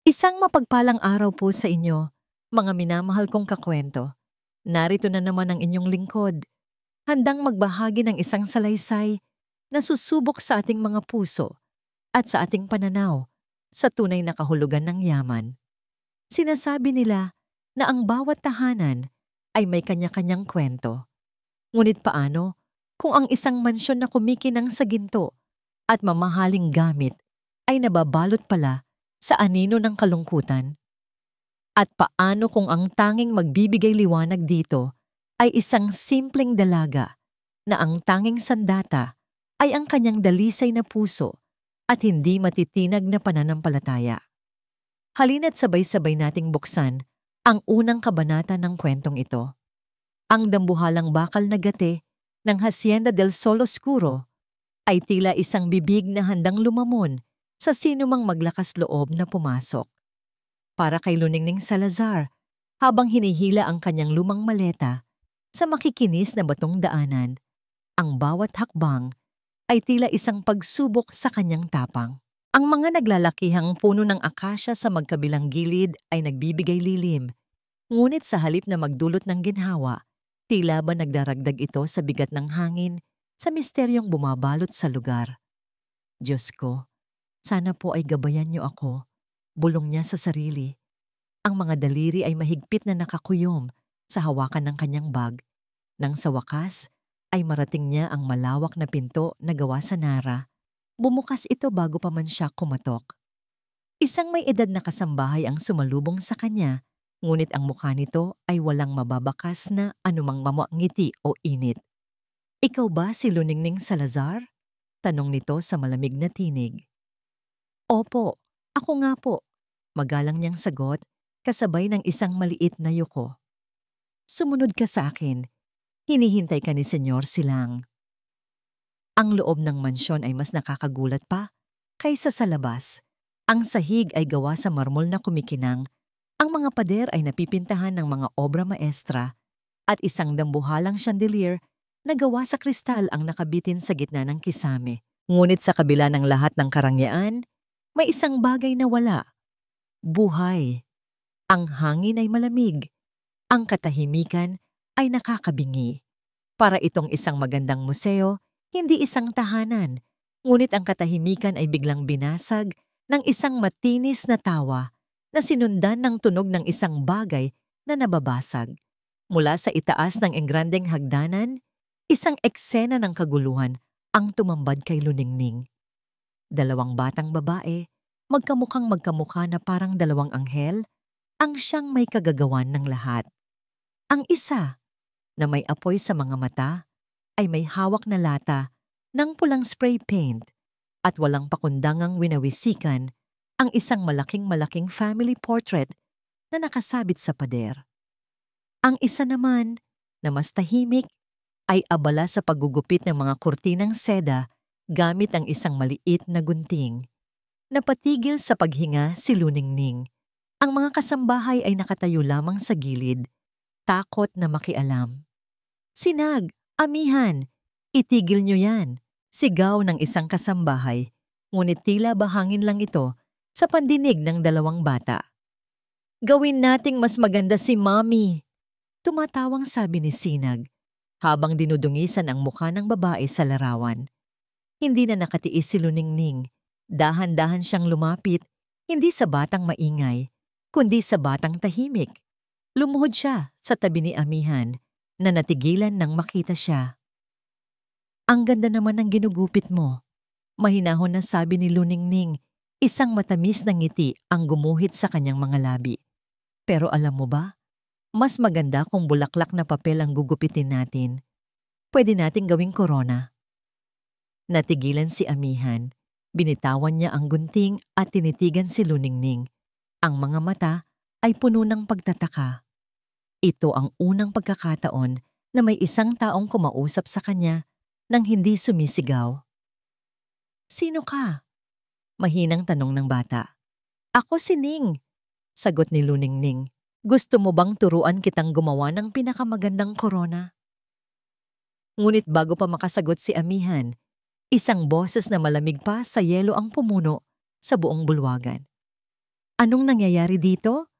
Isang mapagpalang araw po sa inyo, mga minamahal kong kakwento. Narito na naman ang inyong lingkod, handang magbahagi ng isang salaysay na susubok sa ating mga puso at sa ating pananaw sa tunay na kahulugan ng yaman. Sinasabi nila na ang bawat tahanan ay may kanya-kanyang kwento. Ngunit paano kung ang isang mansyon na kumikinang sa ginto at mamahaling gamit ay nababalot pala sa anino ng kalungkutan? At paano kung ang tanging magbibigay liwanag dito ay isang simpleng dalaga na ang tanging sandata ay ang kanyang dalisay na puso at hindi matitinag na pananampalataya? Halina't sabay-sabay nating buksan ang unang kabanata ng kwentong ito. Ang dambuhalang bakal na gate ng Hacienda del Sol Oscuro ay tila isang bibig na handang lumamon sa sinumang maglakas loob na pumasok. Para kay Luningning Salazar, habang hinihila ang kanyang lumang maleta sa makikinis na batong daanan, ang bawat hakbang ay tila isang pagsubok sa kanyang tapang. Ang mga naglalakihang puno ng akasya sa magkabilang gilid ay nagbibigay lilim, ngunit sa halip na magdulot ng ginhawa, tila ba nagdaragdag ito sa bigat ng hangin sa misteryong bumabalot sa lugar. Diyos ko, sana po ay gabayan niyo ako, bulong niya sa sarili. Ang mga daliri ay mahigpit na nakakuyom sa hawakan ng kanyang bag, nang sa wakas ay marating niya ang malawak na pinto na gawa sa nara. Bumukas ito bago pa man siya kumatok. Isang may edad na kasambahay ang sumalubong sa kanya, ngunit ang mukha nito ay walang mababakas na anumang ngiti o init. "Ikaw ba si Luningning Salazar?" tanong nito sa malamig na tinig. "Opo, ako nga po," magalang niyang sagot, kasabay ng isang maliit na yuko. "Sumunod ka sa akin. Hinihintay ka ni Senyor Silang." Ang loob ng mansyon ay mas nakakagulat pa kaysa sa labas. Ang sahig ay gawa sa marmol na kumikinang, ang mga pader ay napipintahan ng mga obra maestra, at isang dambuhalang chandelier na gawa sa kristal ang nakabitin sa gitna ng kisame. Ngunit sa kabila ng lahat ng karangyaan, may isang bagay na wala: buhay. Ang hangin ay malamig, ang katahimikan ay nakakabingi. Para itong isang magandang museo, hindi isang tahanan, ngunit ang katahimikan ay biglang binasag ng isang matinis na tawa na sinundan ng tunog ng isang bagay na nababasag. Mula sa itaas ng engrandeng hagdanan, isang eksena ng kaguluhan ang tumambad kay Luningning. Dalawang batang babae, magkamukhang magkamukha na parang dalawang anghel, ang siyang may kagagawan ng lahat. Ang isa, na may apoy sa mga mata, ay may hawak na lata ng pulang spray paint at walang pakundangang winawisikan ang isang malaking-malaking family portrait na nakasabit sa pader. Ang isa naman, na mas tahimik, ay abala sa paggugupit ng mga kurtinang seda gamit ang isang maliit na gunting. Napatigil sa paghinga si Luningning. Ang mga kasambahay ay nakatayo lamang sa gilid, takot na makialam. "Sinag, amihan, itigil niyo yan," sigaw ng isang kasambahay, ngunit tila bahangin lang ito sa pandinig ng dalawang bata. "Gawin nating mas maganda si Mommy," tumatawang sabi ni Sinag, habang dinudungisan ang mukha ng babae sa larawan. Hindi na nakatiis si Luningning. Dahan-dahan siyang lumapit, hindi sa batang maingay, kundi sa batang tahimik. Lumuhod siya sa tabi ni amihan, na natigilan nang makita siya. "Ang ganda naman ng ginugupit mo," mahinahon na sabi ni Luningning, isang matamis na ngiti ang gumuhit sa kanyang mga labi. "Pero alam mo ba, mas maganda kung bulaklak na papel ang gugupitin natin. Pwede nating gawing korona." Natigilan si amihan, binitawan niya ang gunting at tinitigan si Luningning. Ang mga mata ay puno ng pagtataka. Ito ang unang pagkakataon na may isang taong kumausap sa kanya nang hindi sumisigaw. "Sino ka?" mahinang tanong ng bata. "Ako si Ning," sagot ni Luningning. "Gusto mo bang turuan kitang gumawa ng pinakamagandang korona?" Ngunit bago pa makasagot si amihan, isang boses na malamig pa sa yelo ang pumuno sa buong bulwagan. Anong nangyayari dito?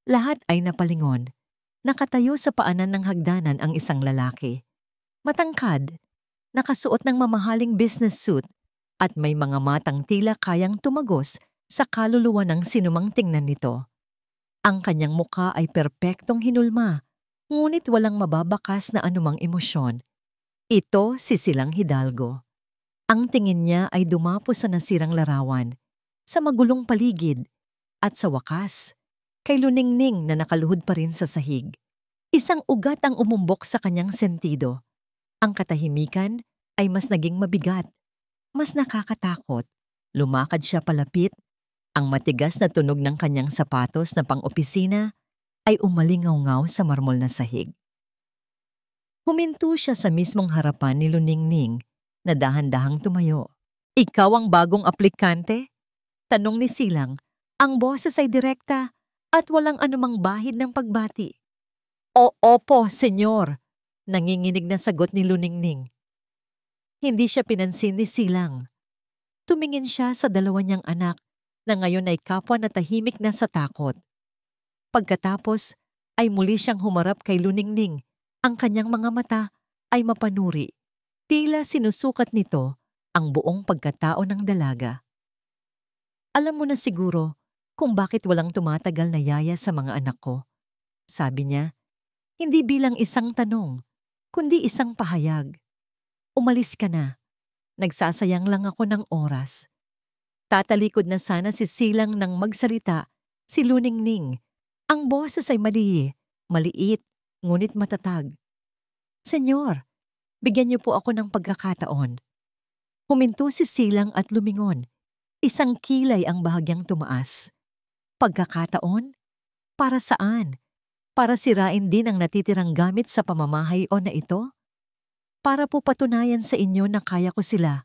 Lahat ay napalingon. Nakatayo sa paanan ng hagdanan ang isang lalaki. Matangkad, nakasuot ng mamahaling business suit at may mga matang tila kayang tumagos sa kaluluwa ng sinumang tingnan nito. Ang kanyang mukha ay perpektong hinulma, ngunit walang mababakas na anumang emosyon. Ito si Silang Hidalgo. Ang tingin niya ay dumapo sa nasirang larawan, sa magulong paligid, at sa wakas, kay Luningning na nakaluhod pa rin sa sahig. Isang ugat ang umumbok sa kanyang sentido. Ang katahimikan ay mas naging mabigat, mas nakakatakot. Lumakad siya palapit. Ang matigas na tunog ng kanyang sapatos na pang-opisina ay umalingaw-ngaw sa marmol na sahig. Huminto siya sa mismong harapan ni Luningning na dahan-dahang tumayo. "Ikaw ang bagong aplikante?" Tanong ni Silang. Ang boses ay direkta at walang anumang bahid ng pagbati. "Opo, senyor," nanginginig na sagot ni Luningning. Hindi siya pinansin ni Silang. Tumingin siya sa dalawa niyang anak na ngayon ay kapwa na tahimik na sa takot. Pagkatapos ay muli siyang humarap kay Luningning. Ang kanyang mga mata ay mapanuri. Tila sinusukat nito ang buong pagkatao ng dalaga. "Alam mo na siguro kung bakit walang tumatagal na yaya sa mga anak ko," sabi niya, hindi bilang isang tanong, kundi isang pahayag. "Umalis ka na. Nagsasayang lang ako ng oras." Tatalikod na sana si Silang nang magsalita si Luningning. Ang boses ay maliit, ngunit matatag. "Senyor, bigyan niyo po ako ng pagkakataon." Huminto si Silang at lumingon. Isang kilay ang bahagyang tumaas. "Pagkakataon? Para saan? Para sirain din ang natitirang gamit sa pamamahay o na ito? Para po patunayan sa inyo na kaya ko sila."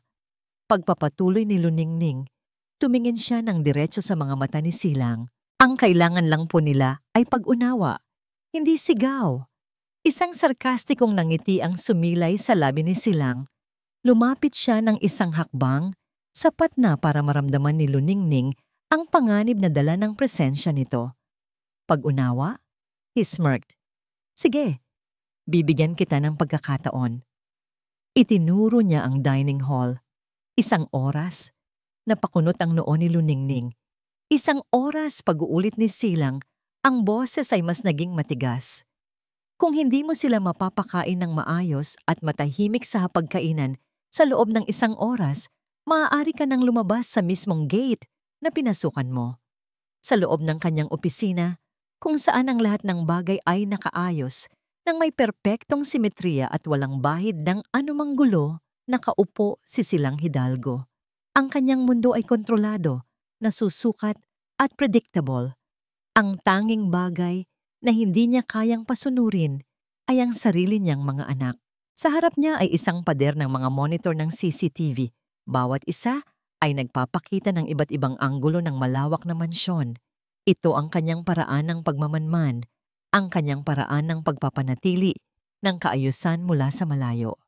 Pagpapatuloy ni Luningning, tumingin siya ng diretso sa mga mata ni Silang. Ang kailangan lang po nila ay pag-unawa, hindi sigaw. Isang sarkastikong nangiti ang sumilay sa labi ni Silang. Lumapit siya ng isang hakbang, sapat na para maramdaman ni Luningning ang panganib na dala ng presensya nito. "Pag-unawa?" He smirked. "Sige, bibigyan kita ng pagkakataon." Itinuro niya ang dining hall. Isang oras, napakunot ang noo ni Luningning. Isang oras pag-uulit ni Silang, ang boses ay mas naging matigas. "Kung hindi mo sila mapapakain ng maayos at matahimik sa hapagkainan sa loob ng isang oras, maaari ka nang lumabas sa mismong gate na pinasukan mo." Sa loob ng kanyang opisina, kung saan ang lahat ng bagay ay nakaayos, nang may perpektong simetriya at walang bahid ng anumang gulo, nakaupo si Silang Hidalgo. Ang kanyang mundo ay kontrolado, nasusukat at predictable. Ang tanging bagay na hindi niya kayang pasunurin ay ang sarili niyang mga anak. Sa harap niya ay isang pader ng mga monitor ng CCTV. Bawat isa ay nagpapakita ng iba't ibang anggulo ng malawak na mansyon. Ito ang kanyang paraan ng pagmamanman, ang kanyang paraan ng pagpapanatili ng kaayusan mula sa malayo.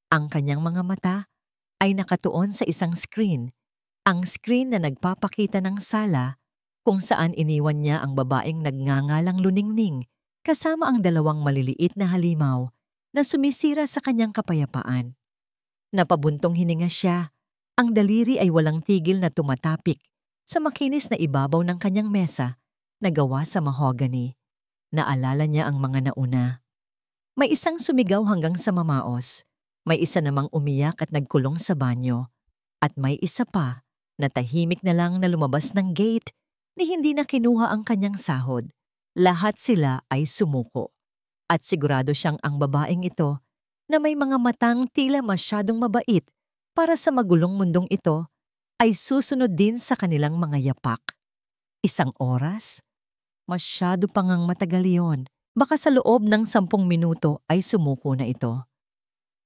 Ang kanyang mga mata ay nakatuon sa isang screen, ang screen na nagpapakita ng sala kung saan iniwan niya ang babaeng nagngangalang Luningning kasama ang dalawang maliliit na halimaw na sumisira sa kanyang kapayapaan. Napabuntong hininga siya, ang daliri ay walang tigil na tumatapik sa makinis na ibabaw ng kanyang mesa na gawa sa mahogany. Naalala niya ang mga nauna. May isang sumigaw hanggang sa mamaos, may isa namang umiyak at nagkulong sa banyo, at may isa pa na tahimik na lang na lumabas ng gate ni hindi na kinuha ang kanyang sahod. Lahat sila ay sumuko. At sigurado siyang ang babaeng ito na may mga matang tila masyadong mabait para sa magulong mundong ito ay susunod din sa kanilang mga yapak. Isang oras? Masyado pang ang matagal yun. Baka sa loob ng 10 minuto ay sumuko na ito.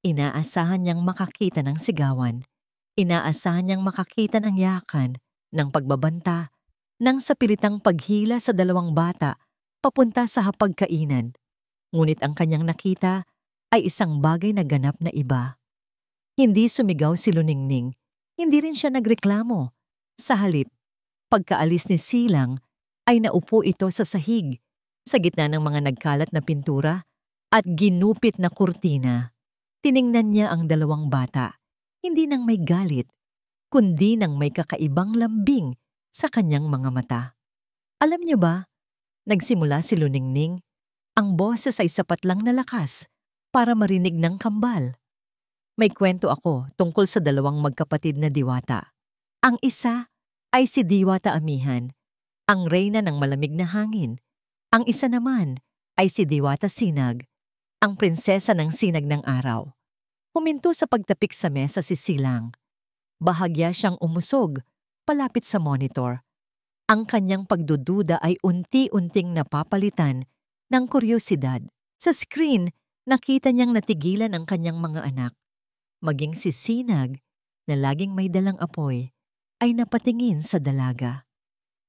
Inaasahan niyang makakita ng sigawan. Inaasahan niyang makakita ng yakan, ng pagbabanta, ng sapilitang paghila sa dalawang bata papunta sa hapagkainan. Ngunit ang kanyang nakita ay isang bagay na ganap na iba. Hindi sumigaw si Luningning. Hindi rin siya nagreklamo. Sa halip, pagkaalis ni Silang, ay naupo ito sa sahig, sa gitna ng mga nagkalat na pintura at ginupit na kurtina. Tiningnan niya ang dalawang bata, hindi nang may galit, kundi nang may kakaibang lambing sa kanyang mga mata. Alam niyo ba, nagsimula si Luningning, ang boses ay sapat lang na lakas para marinig ng kambal. May kwento ako tungkol sa dalawang magkapatid na diwata. Ang isa ay si Diwata Amihan, ang reyna ng malamig na hangin. Ang isa naman ay si Diwata Sinag, ang prinsesa ng sinag ng araw. Huminto sa pagtapik sa mesa si Silang. Bahagya siyang umusog, palapit sa monitor. Ang kanyang pagdududa ay unti-unting napapalitan ng kuryosidad. Sa screen, nakita niyang natigilan ang kanyang mga anak. Maging si Sinag, na laging may dalang apoy, ay napatingin sa dalaga.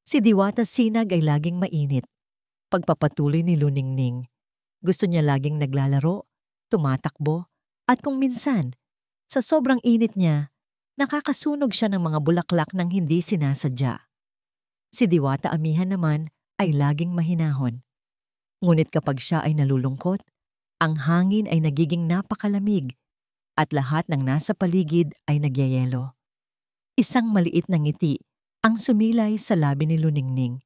Si Diwata Sinag ay laging mainit. Pagpapatuloy ni Luningning, gusto niya laging naglalaro, tumatakbo, at kung minsan, sa sobrang init niya, nakakasunog siya ng mga bulaklak ng hindi sinasadya. Si Diwata Amihan naman ay laging mahinahon. Ngunit kapag siya ay nalulungkot, ang hangin ay nagiging napakalamig at lahat ng nasa paligid ay nagyayelo. Isang maliit na ngiti ang sumilay sa labi ni Luningning.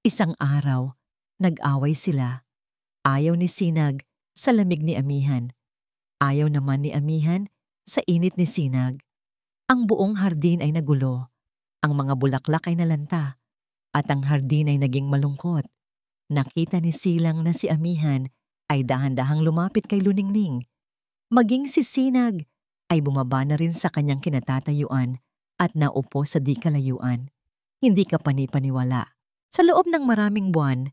Isang araw, nag-away sila. Ayaw ni Sinag sa lamig ni Amihan. Ayaw naman ni Amihan sa init ni Sinag. Ang buong hardin ay nagulo. Ang mga bulaklak ay nalanta at ang hardin ay naging malungkot. Nakita ni Silang na si Amihan ay dahan-dahang lumapit kay Luningning. Maging si Sinag ay bumaba na rin sa kanyang kinatatayuan at naupo sa di kalayuan. Hindi ka panipaniwala. Sa loob ng maraming buwan,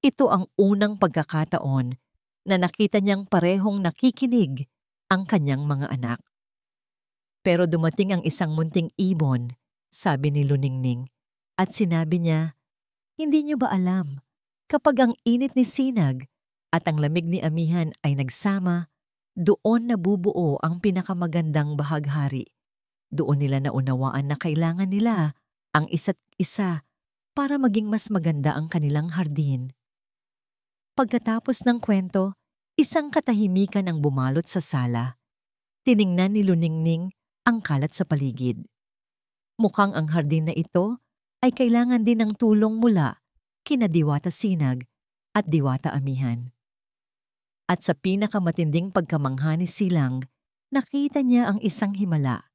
ito ang unang pagkakataon na nakita niyang parehong nakikinig ang kanyang mga anak. Pero dumating ang isang munting ibon, sabi ni Luningning, at sinabi niya, "Hindi niyo ba alam, kapag ang init ni Sinag at ang lamig ni Amihan ay nagsama, doon nabubuo ang pinakamagandang bahaghari. Doon nila naunawaan na kailangan nila ang isa't isa para maging mas maganda ang kanilang hardin." Pagkatapos ng kwento, isang katahimikan ang bumalot sa sala. Tiningnan ni Luningning ang kalat sa paligid. Mukhang ang hardin na ito ay kailangan din ng tulong mula kina Diwata Sinag at Diwata Amihan. At sa pinakamatinding pagkamangha ni Silang, nakita niya ang isang himala.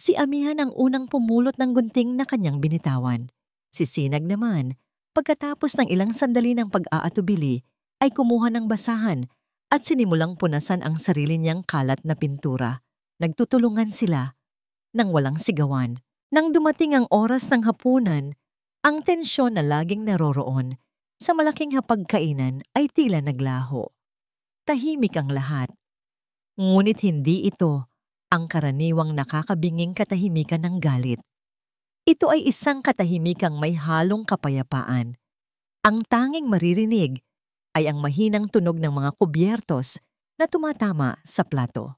Si Amihan ang unang pumulot ng gunting na kanyang binitawan. Si Sinag naman, pagkatapos ng ilang sandali ng pag-aatubili, ay kumuha ng basahan at sinimulang punasan ang sarili niyang kalat na pintura. Nagtutulungan sila nang walang sigawan. Nang dumating ang oras ng hapunan, ang tensyon na laging naroroon sa malaking hapagkainan ay tila naglaho. Tahimik ang lahat. Ngunit hindi ito ang karaniwang nakakabinging katahimikan ng galit. Ito ay isang katahimikang may halong kapayapaan. Ang tanging maririnig ay ang mahinang tunog ng mga kubyertos na tumatama sa plato.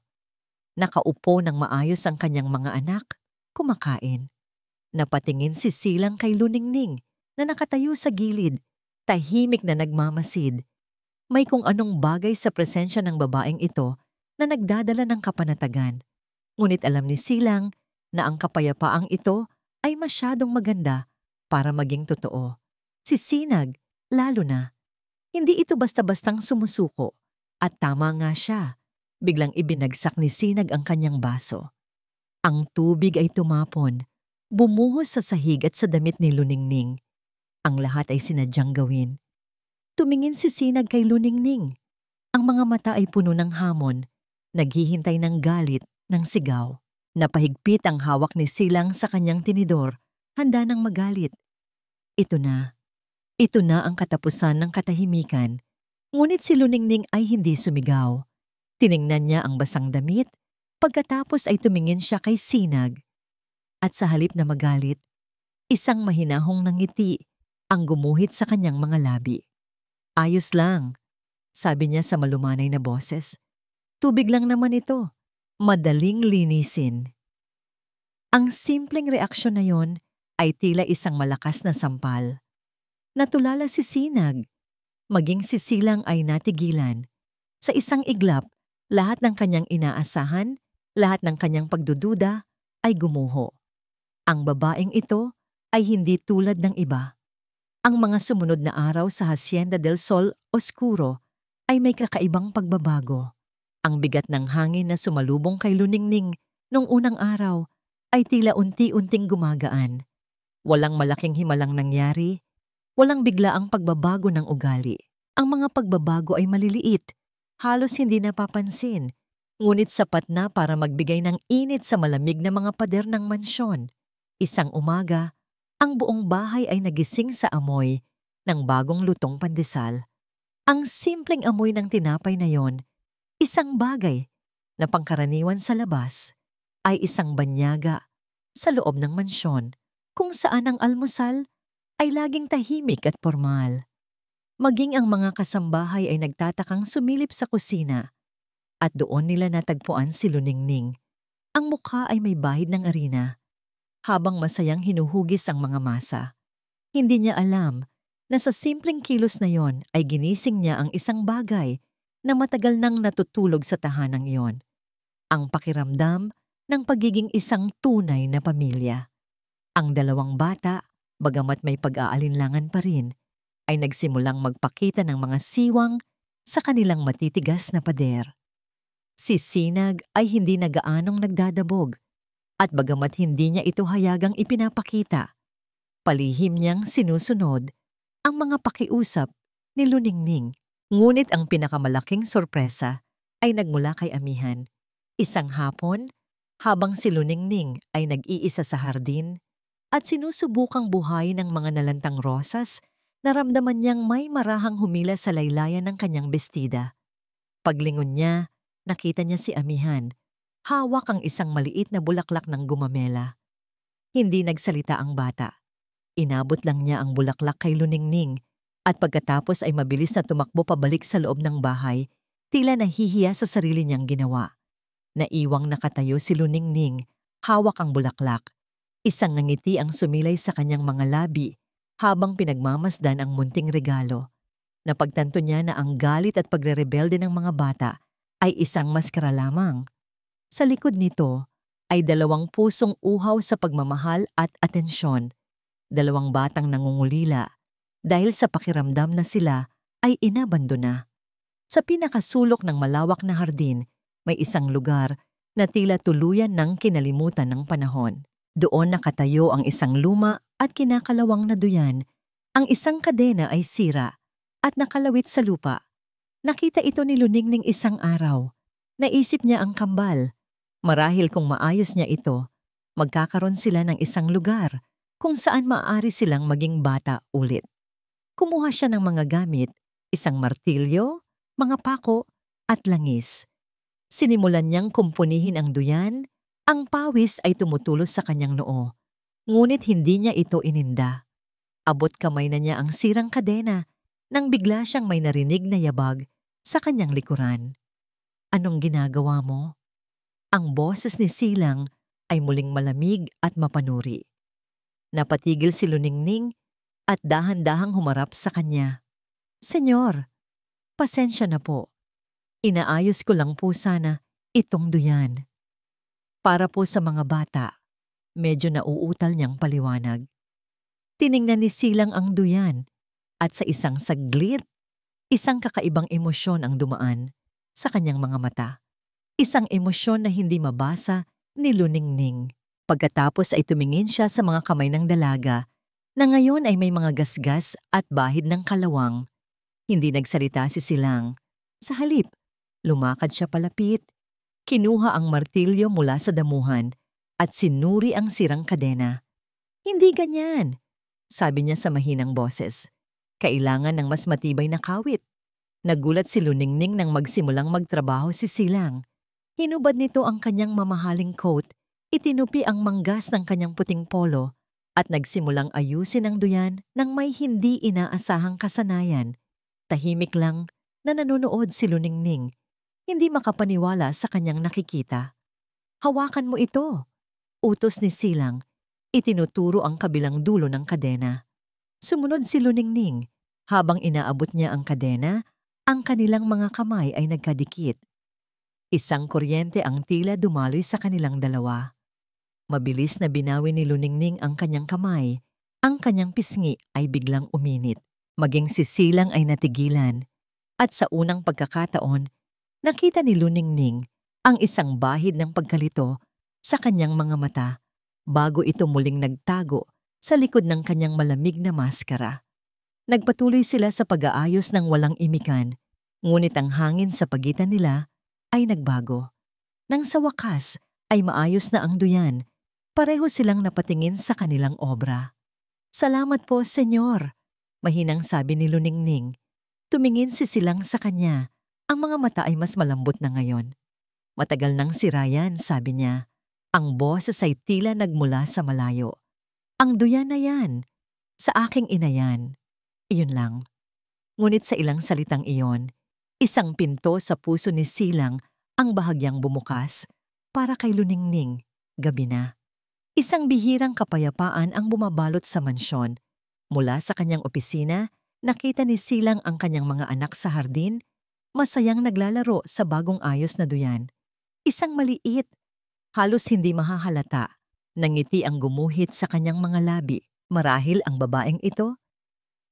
Nakaupo ng maayos ang kanyang mga anak, kumakain. Napatingin si Silang kay Luningning na nakatayo sa gilid, tahimik na nagmamasid. May kung anong bagay sa presensya ng babaeng ito na nagdadala ng kapanatagan. Ngunit alam ni Silang na ang kapayapaang ito ay masyadong maganda para maging totoo. Si Sinag, lalo na. Hindi ito basta-bastang sumusuko. At tama nga siya. Biglang ibinagsak ni Sinag ang kanyang baso. Ang tubig ay tumapon, bumuhos sa sahig at sa damit ni Luningning. Ang lahat ay sinadyang gawin. Tumingin si Sinag kay Luningning. Ang mga mata ay puno ng hamon, naghihintay ng galit, ng sigaw. Napahigpit ang hawak ni Silang sa kanyang tinidor, handa nang magalit. Ito na. Ito na ang katapusan ng katahimikan. Ngunit si Luningning ay hindi sumigaw. Tiningnan niya ang basang damit, pagkatapos ay tumingin siya kay Sinag. At sa halip na magalit, isang mahinahong ngiti ang gumuhit sa kanyang mga labi. "Ayos lang," sabi niya sa malumanay na boses. "Tubig lang naman ito. Madaling linisin." Ang simpleng reaksyon na yon ay tila isang malakas na sampal. Natulala si Sinag. Maging si Silang ay natigilan. Sa isang iglap, lahat ng kanyang inaasahan, lahat ng kanyang pagdududa ay gumuho. Ang babaeng ito ay hindi tulad ng iba. Ang mga sumunod na araw sa Hacienda del Sol Oscuro ay may kakaibang pagbabago. Ang bigat ng hangin na sumalubong kay Luningning nung unang araw ay tila unti-unting gumagaan. Walang malaking himalang nangyari, walang biglaang pagbabago ng ugali. Ang mga pagbabago ay maliliit, halos hindi napapansin, ngunit sapat na para magbigay ng init sa malamig na mga pader ng mansyon. Isang umaga, ang buong bahay ay nagising sa amoy ng bagong lutong pandesal. Ang simpleng amoy ng tinapay na yon, isang bagay na pangkaraniwan sa labas, ay isang banyaga sa loob ng mansyon kung saan ang almusal ay laging tahimik at formal. Maging ang mga kasambahay ay nagtatakang sumilip sa kusina at doon nila natagpuan si Luningning. Ang mukha ay may bahid ng arena habang masayang hinuhugis ang mga masa. Hindi niya alam na sa simpleng kilos na yon ay ginising niya ang isang bagay na matagal nang natutulog sa tahanang yon. Ang pakiramdam ng pagiging isang tunay na pamilya. Ang dalawang bata, bagamat may pag-aalinlangan pa rin, ay nagsimulang magpakita ng mga siwang sa kanilang matitigas na pader. Si Sinag ay hindi na gaanong nagdadabog at bagamat hindi niya ito hayagang ipinapakita, palihim niyang sinusunod ang mga pakiusap ni Luningning. Ngunit ang pinakamalaking sorpresa ay nagmula kay Amihan. Isang hapon, habang si Luningning ay nag-iisa sa hardin at sinusubukang buhayin ng mga nalantang rosas, naramdaman niyang may marahang humila sa laylayan ng kanyang bestida. Paglingon niya, nakita niya si Amihan. Hawak ang isang maliit na bulaklak ng gumamela. Hindi nagsalita ang bata. Inabot lang niya ang bulaklak kay Luningning at pagkatapos ay mabilis na tumakbo pabalik sa loob ng bahay, tila nahihiya sa sarili niyang ginawa. Naiwang nakatayo si Luningning, hawak ang bulaklak. Isang ngiti ang sumilay sa kanyang mga labi habang pinagmamasdan ang munting regalo. Napagtanto niya na ang galit at pagrerebelde ng mga bata ay isang maskara lamang. Sa likod nito ay 2 pusong uhaw sa pagmamahal at atensyon. 2 batang nangungulila dahil sa pakiramdam na sila ay inabandona. Sa pinakasulok ng malawak na hardin, may isang lugar na tila tuluyan ng kinalimutan ng panahon. Doon nakatayo ang isang luma at kinakalawang na duyan. Ang isang kadena ay sira at nakalawit sa lupa. Nakita ito ni Luningning isang araw. Naisip niya ang kambal. Marahil kung maayos niya ito, magkakaroon sila ng isang lugar kung saan maaari silang maging bata ulit. Kumuha siya ng mga gamit, isang martilyo, mga pako, at langis. Sinimulan niyang kumpunihin ang duyan, ang pawis ay tumutulos sa kanyang noo. Ngunit hindi niya ito ininda. Abot kamay na niya ang sirang kadena nang bigla siyang may narinig na yabag sa kanyang likuran. Anong ginagawa mo? Ang boses ni Silang ay muling malamig at mapanuri. Napatigil si Luningning at dahan-dahang humarap sa kanya. Senyor, pasensya na po. Inaayos ko lang po sana itong duyan. Para po sa mga bata, medyo nauutal niyang paliwanag. Tiningnan ni Silang ang duyan at sa isang saglit, isang kakaibang emosyon ang dumaan sa kanyang mga mata. Isang emosyon na hindi mabasa ni Luningning. Pagkatapos ay tumingin siya sa mga kamay ng dalaga na ngayon ay may mga gasgas at bahid ng kalawang. Hindi nagsalita si Silang. Sa halip, lumakad siya palapit, kinuha ang martilyo mula sa damuhan at sinuri ang sirang kadena. Hindi ganyan, sabi niya sa mahinang boses. Kailangan ng mas matibay na kawit. Nagulat si Luningning nang magsimulang magtrabaho si Silang. Hinubad nito ang kanyang mamahaling coat, itinupi ang manggas ng kanyang puting polo at nagsimulang ayusin ang duyan ng may hindi inaasahang kasanayan. Tahimik lang na nanonood si Luningning, hindi makapaniwala sa kanyang nakikita. Hawakan mo ito, utos ni Silang. Itinuturo ang kabilang dulo ng kadena. Sumunod si Luningning. Habang inaabot niya ang kadena, ang kanilang mga kamay ay nagkadikit. Isang kuryente ang tila dumaloy sa kanilang dalawa. Mabilis na binawi ni Luningning ang kanyang kamay. Ang kanyang pisngi ay biglang uminit. Maging si Silang ay natigilan. At sa unang pagkakataon, nakita ni Luningning ang isang bahid ng pagkalito sa kanyang mga mata bago ito muling nagtago sa likod ng kanyang malamig na maskara. Nagpatuloy sila sa pag-aayos ng walang imikan, ngunit ang hangin sa pagitan nila ay nagbago. Nang sa wakas ay maayos na ang duyan, pareho silang napatingin sa kanilang obra. "Salamat po, Senyor," mahinang sabi ni Luningning. Tumingin si Silang sa kanya. Ang mga mata ay mas malambot na ngayon. "Matagal nang sira yan," sabi niya. Ang boses ay tila nagmula sa malayo. "Ang duyan na yan. Sa aking ina yan." Iyon lang. Ngunit sa ilang salitang iyon, isang pinto sa puso ni Silang ang bahagyang bumukas para kay Luningning. Gabi na. Isang bihirang kapayapaan ang bumabalot sa mansyon. Mula sa kanyang opisina, nakita ni Silang ang kanyang mga anak sa hardin, masayang naglalaro sa bagong ayos na duyan. Isang maliit, halos hindi mahahalata, nangiti ang gumuhit sa kanyang mga labi. Marahil ang babaeng ito?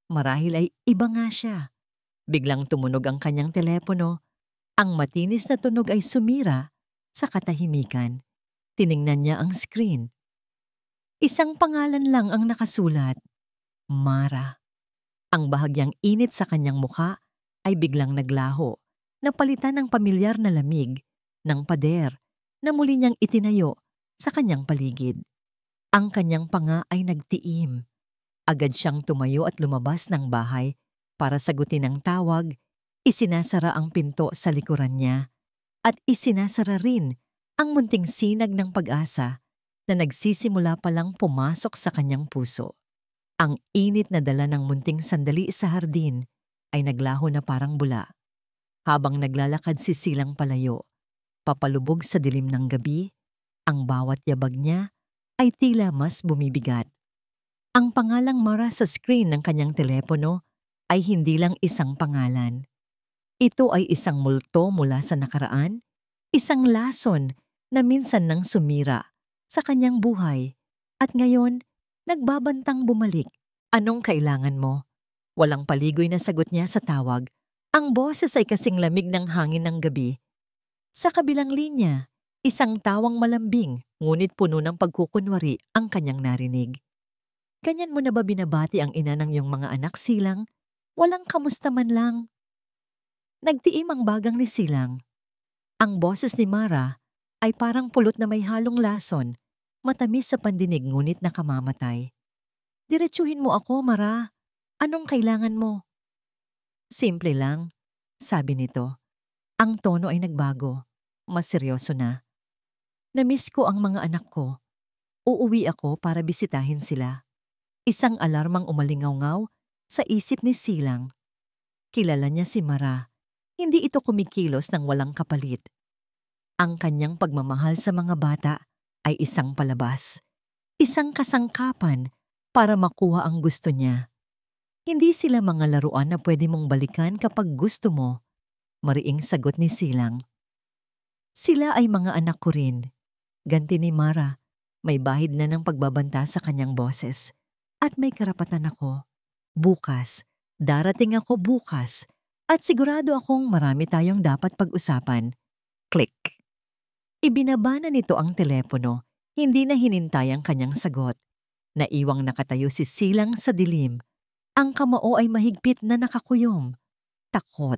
Marahil ay iba nga siya. Biglang tumunog ang kanyang telepono. Ang matinis na tunog ay sumira sa katahimikan. Tiningnan niya ang screen. Isang pangalan lang ang nakasulat. Mara. Ang bahagyang init sa kanyang muka ay biglang naglaho, napalitan ng pamilyar na lamig ng pader na muli niyang itinayo sa kanyang paligid. Ang kanyang panga ay nagtiim. Agad siyang tumayo at lumabas ng bahay para sagutin ang tawag. Isinasara ang pinto sa likuran niya at isinasara rin ang munting sinag ng pag-asa na nagsisimula palang pumasok sa kanyang puso. Ang init na dala ng munting sandali sa hardin ay naglaho na parang bula. Habang naglalakad si Silang palayo, papalubog sa dilim ng gabi, ang bawat yabag niya ay tila mas bumibigat. Ang pangalang Mara sa screen ng kanyang telepono ay hindi lang isang pangalan. Ito ay isang multo mula sa nakaraan, isang lason na minsan nang sumira sa kanyang buhay at ngayon nagbabantang bumalik. "Anong kailangan mo?" Walang paligoy na sagot niya sa tawag. Ang boses ay kasing lamig ng hangin ng gabi. Sa kabilang linya, isang tawang malambing ngunit puno ng pagkukunwari ang kanyang narinig. "Ganyan mo na ba binabati ang ina ng iyong mga anak, Silang? Walang kamusta man lang." Nagtiim ang bagang ni Silang. Ang boses ni Mara ay parang pulot na may halong lason, matamis sa pandinig ngunit nakamamatay. "Diretsuhin mo ako, Mara. Anong kailangan mo?" "Simple lang," sabi nito. Ang tono ay nagbago. Mas seryoso na. "Namiss ko ang mga anak ko. Uuwi ako para bisitahin sila." Isang alarmang umalingaw-ngaw sa isip ni Silang. Kilala niya si Mara. Hindi ito kumikilos ng walang kapalit. Ang kanyang pagmamahal sa mga bata ay isang palabas. Isang kasangkapan para makuha ang gusto niya. Hindi sila mga laruan na pwede mong balikan kapag gusto mo, mariing sagot ni Silang. "Sila ay mga anak ko rin." Ganti ni Mara, may bahid na ng pagbabanta sa kanyang boses. "At may karapatan ako. Bukas, darating ako bukas, at sigurado akong marami tayong dapat pag-usapan." Click. Ibinaba na nito ang telepono, hindi na hinintay ang kanyang sagot. Naiwang nakatayo si Silang sa dilim. Ang kamao ay mahigpit na nakakuyom. Takot.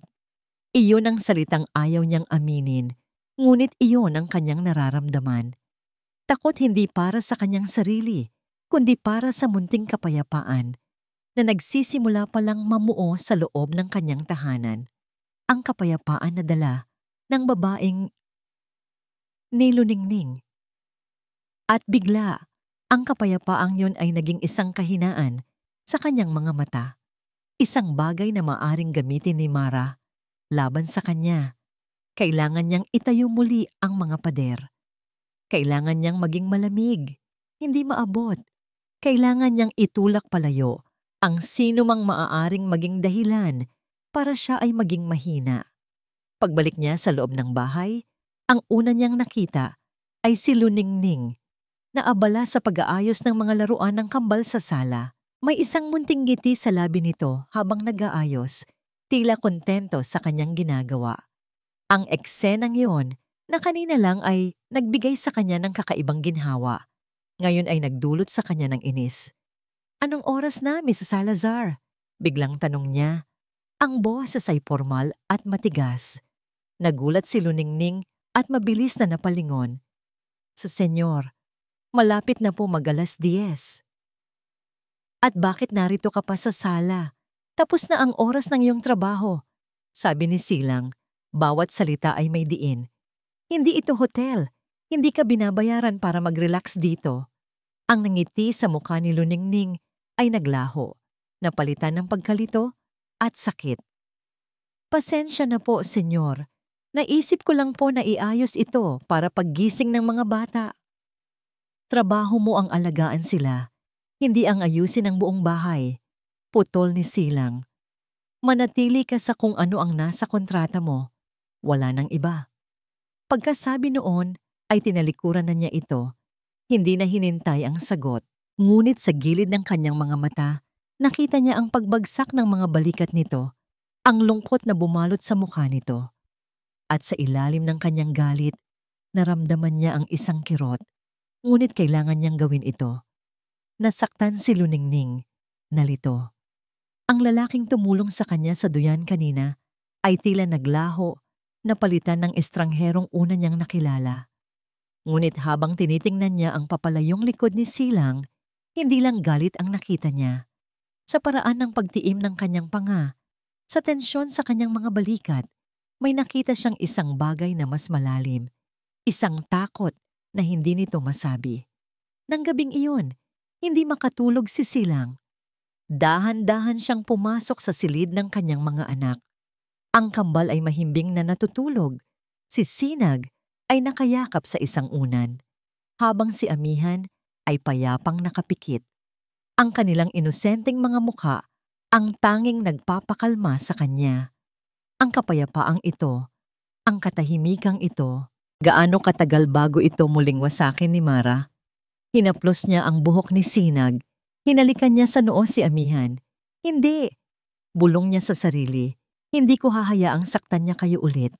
Iyon ang salitang ayaw niyang aminin, ngunit iyon ang kanyang nararamdaman. Takot hindi para sa kanyang sarili, kundi para sa munting kapayapaan na nagsisimula palang mamuo sa loob ng kanyang tahanan. Ang kapayapaan na dala ng babaeng ni Luningning. At bigla, ang kapayapaang yon ay naging isang kahinaan sa kanyang mga mata. Isang bagay na maaring gamitin ni Mara laban sa kanya. Kailangan niyang itayo muli ang mga pader. Kailangan niyang maging malamig, hindi maabot. Kailangan niyang itulak palayo ang sino mang maaaring maging dahilan para siya ay maging mahina. Pagbalik niya sa loob ng bahay, ang una niyang nakita ay si Luningning na abala sa pag-aayos ng mga laruan ng kambal sa sala. May isang munting ngiti sa labi nito habang nag-aayos, tila kontento sa kanyang ginagawa. Ang eksenang iyon na kanina lang ay nagbigay sa kanya ng kakaibang ginhawa. Ngayon ay nagdulot sa kanya ng inis. "Anong oras na, Mrs. Salazar?" Biglang tanong niya. Ang boses ay formal at matigas. Nagulat si Luningning at mabilis na napalingon. "Sa senyor, malapit na po mag-10:00. "At bakit narito ka pa sa sala? Tapos na ang oras ng iyong trabaho," sabi ni Silang. Bawat salita ay may diin. "Hindi ito hotel. Hindi ka binabayaran para mag-relax dito." Ang nangiti sa mukha ni Luningning ay naglaho, napalitan ng pagkalito at sakit. "Pasensya na po, senyor. Naisip ko lang po na iayos ito para paggising ng mga bata." "Trabaho mo ang alagaan sila, hindi ang ayusin ang buong bahay," putol ni Silang. "Manatili ka sa kung ano ang nasa kontrata mo. Wala nang iba." Pagkasabi noon ay tinalikuran na niya ito. Hindi na hinintay ang sagot. Ngunit sa gilid ng kanyang mga mata, nakita niya ang pagbagsak ng mga balikat nito, ang lungkot na bumalot sa mukha nito. At sa ilalim ng kanyang galit, naramdaman niya ang isang kirot. Ngunit kailangan niyang gawin ito. Nasaktan si Luningning. Nalito. Ang lalaking tumulong sa kanya sa duyan kanina ay tila naglaho, napalitan ng estrangherong una niyang nakilala. Ngunit habang tinitingnan niya ang papalayong likod ni Silang, hindi lang galit ang nakita niya. Sa paraan ng pagtiim ng kanyang panga, sa tensyon sa kanyang mga balikat, may nakita siyang isang bagay na mas malalim. Isang takot na hindi nito masabi. Nang gabing iyon, hindi makatulog si Silang. Dahan-dahan siyang pumasok sa silid ng kanyang mga anak. Ang kambal ay mahimbing na natutulog. Si Sinag ay nakayakap sa isang unan, habang si Amihan ay payapang nakapikit. Ang kanilang inosenteng mga mukha ang tanging nagpapakalma sa kanya. Ang kapayapaang ito, ang katahimikang ito, gaano katagal bago ito muling wasakin ni Mara? Hinaplos niya ang buhok ni Sinag. Hinalikan niya sa noo si Amihan. "Hindi!" Bulong niya sa sarili. "Hindi ko hahayaang saktan niya kayo ulit."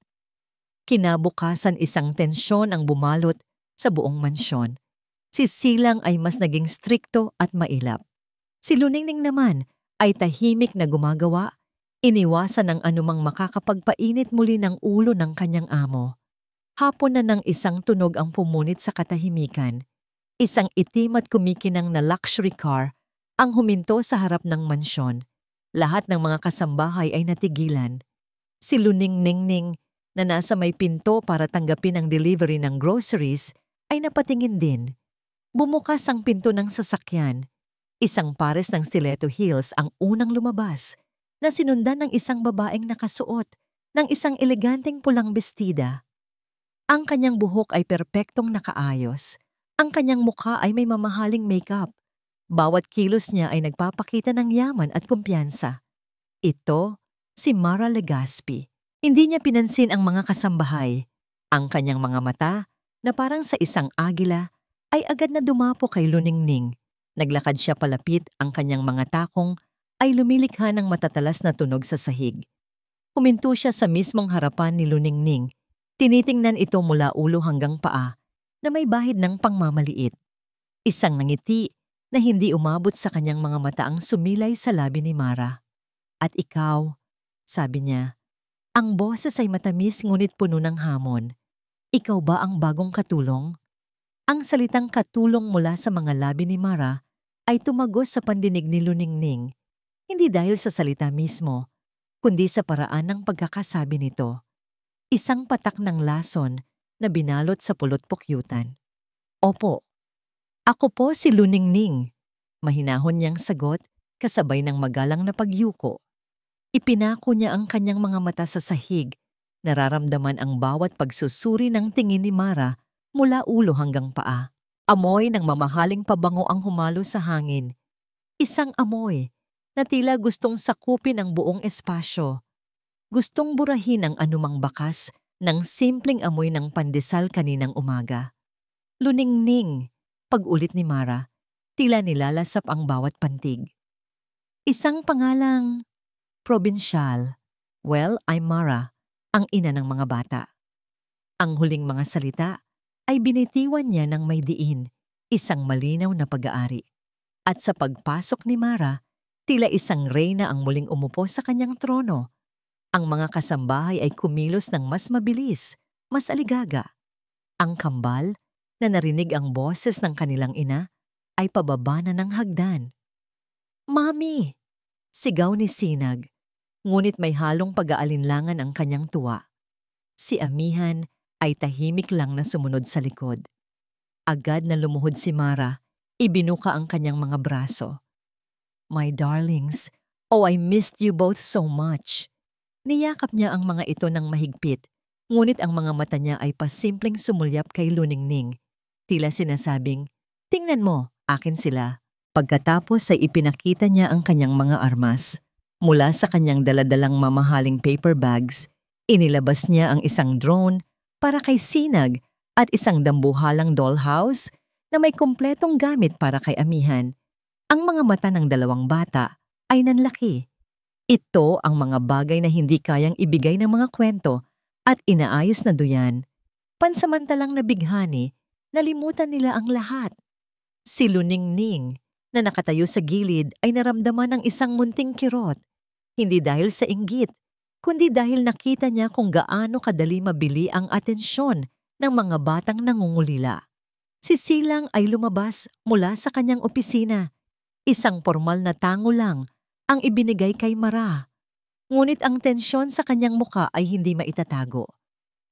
Kinabukasan isang tensyon ang bumalot sa buong mansyon. Si Silang ay mas naging strikto at mailap. Si Luningning naman ay tahimik na gumagawa, iniwasan ang anumang makakapagpainit muli ng ulo ng kanyang amo. Hapon na ng isang tunog ang pumunit sa katahimikan. Isang itim at kumikinang na luxury car ang huminto sa harap ng mansyon. Lahat ng mga kasambahay ay natigilan. Si Luningning na nasa may pinto para tanggapin ang delivery ng groceries ay napatingin din. Bumukas ang pinto ng sasakyan. Isang pares ng stiletto heels ang unang lumabas, na sinundan ng isang babaeng nakasuot ng isang eleganteng pulang bestida. Ang kanyang buhok ay perpektong nakaayos. Ang kanyang mukha ay may mamahaling makeup. Bawat kilos niya ay nagpapakita ng yaman at kumpiyansa. Ito, si Mara Legaspi. Hindi niya pinansin ang mga kasambahay. Ang kanyang mga mata, na parang sa isang agila, ay agad na dumapo kay Luningning. Naglakad siya palapit, ang kanyang mga takong ay lumilikha ng matatalas na tunog sa sahig. Huminto siya sa mismong harapan ni Luningning. Tinitingnan ito mula ulo hanggang paa, na may bahid ng pangmamaliit. Isang ngiti na hindi umabot sa kanyang mga mata ang sumilay sa labi ni Mara. "At ikaw," sabi niya. Ang boses ay matamis ngunit puno ng hamon. "Ikaw ba ang bagong katulong?" Ang salitang katulong mula sa mga labi ni Mara ay tumagos sa pandinig ni Luningning, hindi dahil sa salita mismo, kundi sa paraan ng pagkakasabi nito. Isang patak ng lason na binalot sa pulot-pukyutan. "Opo, ako po si Luningning," mahinahon niyang sagot kasabay ng magalang na pagyuko. Ipinako niya ang kanyang mga mata sa sahig. Nararamdaman ang bawat pagsusuri ng tingin ni Mara mula ulo hanggang paa. Amoy ng mamahaling pabango ang humalo sa hangin. Isang amoy na tila gustong sakupin ang buong espasyo. Gustong burahin ang anumang bakas ng simpleng amoy ng pandesal kaninang umaga. Luningning, pag-ulit ni Mara, tila nilalasap ang bawat pantig. Isang pangalang probinsyal. Well, I'm Mara, ang ina ng mga bata. Ang huling mga salita ay binitiwan niya ng may diin, isang malinaw na pag-aari. At sa pagpasok ni Mara, tila isang reyna ang muling umupo sa kanyang trono. Ang mga kasambahay ay kumilos ng mas mabilis, mas aligaga. Ang kambal, na narinig ang boses ng kanilang ina, ay pababa na ng hagdan. "Mami!" Sigaw ni Sinag, ngunit may halong pag-aalinlangan ang kanyang tuwa. Si Amihan ay tahimik lang na sumunod sa likod. Agad na lumuhod si Mara, ibinuka ang kanyang mga braso. "My darlings, oh I missed you both so much." Niyakap niya ang mga ito ng mahigpit, ngunit ang mga mata niya ay pasimpleng sumulyap kay Luningning. Tila sinasabing, "Tingnan mo, akin sila." Pagkatapos ay ipinakita niya ang kanyang mga armas. Mula sa kanyang daladalang mamahaling paper bags, inilabas niya ang isang drone para kay Sinag at isang dambuhalang dollhouse na may kumpletong gamit para kay Amihan. Ang mga mata ng dalawang bata ay nanlaki. Ito ang mga bagay na hindi kayang ibigay ng mga kwento at inaayos na duyan. Pansamantalang nabighani, nalimutan nila ang lahat. Si Luningning, na nakatayo sa gilid, ay naramdaman ng isang munting kirot. Hindi dahil sa inggit, kundi dahil nakita niya kung gaano kadali mabili ang atensyon ng mga batang nangungulila. Si Silang ay lumabas mula sa kanyang opisina. Isang formal na tango lang ang ibinigay kay Mara. Ngunit ang tensyon sa kanyang muka ay hindi maitatago.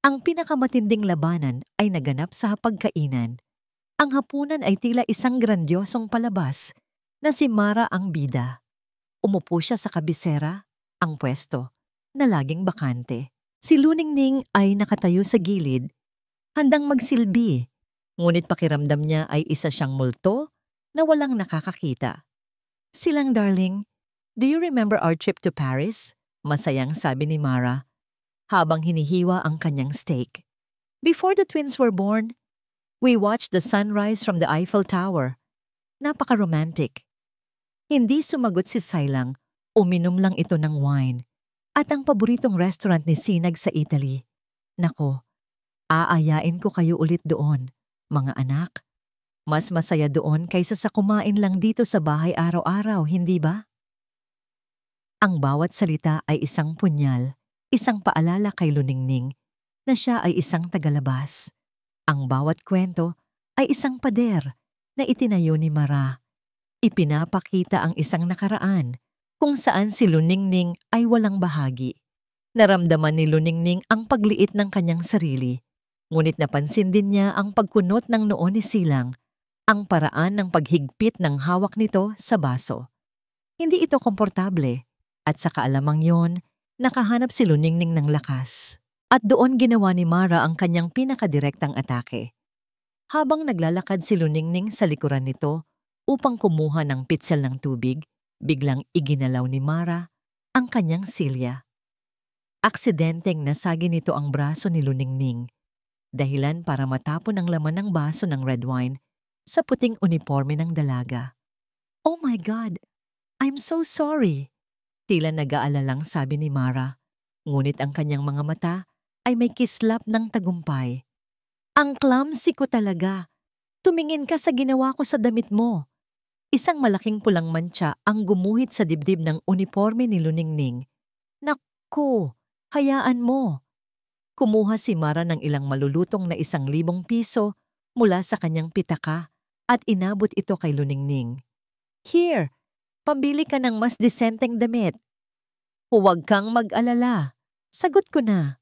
Ang pinakamatinding labanan ay naganap sa hapagkainan. Ang hapunan ay tila isang grandiosong palabas na si Mara ang bida. Umupo siya sa kabisera, ang pwesto, na laging bakante. Si Luningning ay nakatayo sa gilid, handang magsilbi, ngunit pakiramdam niya ay isa siyang multo na walang nakakakita. "Silang darling, do you remember our trip to Paris?" Masayang sabi ni Mara, habang hinihiwa ang kanyang steak. "Before the twins were born, we watched the sunrise from the Eiffel Tower. Napaka-romantic." Hindi sumagot si Silang, uminom lang ito ng wine. At ang paboritong restaurant ni Sinag sa Italy. "Nako, aayain ko kayo ulit doon, mga anak. Mas masaya doon kaysa sa kumain lang dito sa bahay araw-araw, hindi ba?" Ang bawat salita ay isang punyal, isang paalala kay Luningning na siya ay isang tagalabas. Ang bawat kwento ay isang pader na itinayo ni Mara. Ipinapakita ang isang nakaraan kung saan si Luningning ay walang bahagi. Naramdaman ni Luningning ang pagliit ng kanyang sarili, ngunit napansin din niya ang pagkunot ng noo ni Silang, ang paraan ng paghigpit ng hawak nito sa baso. Hindi ito komportable. At sa kaalamang yon, nakahanap si Luningning ng lakas. At doon ginawa ni Mara ang kanyang pinakadirektang atake. Habang naglalakad si Luningning sa likuran nito upang kumuha ng pitsel ng tubig, biglang iginalaw ni Mara ang kanyang silya. Aksidenteng nasagi nito ang braso ni Luningning, dahilan para matapon ang laman ng baso ng red wine sa puting uniforme ng dalaga. "Oh my God! I'm so sorry!" Tila nag-aalalang sabi ni Mara, ngunit ang kanyang mga mata ay may kislap ng tagumpay. "Ang clumsy ko talaga. Tumingin ka sa ginawa ko sa damit mo." Isang malaking pulang mantsa ang gumuhit sa dibdib ng uniforme ni Luningning. "Naku, hayaan mo." Kumuha si Mara ng ilang malulutong na 1,000 piso mula sa kanyang pitaka at inabot ito kay Luningning. "Here, pambili ka ng mas disenteng damit." "Huwag kang mag-alala. Sagot ko na."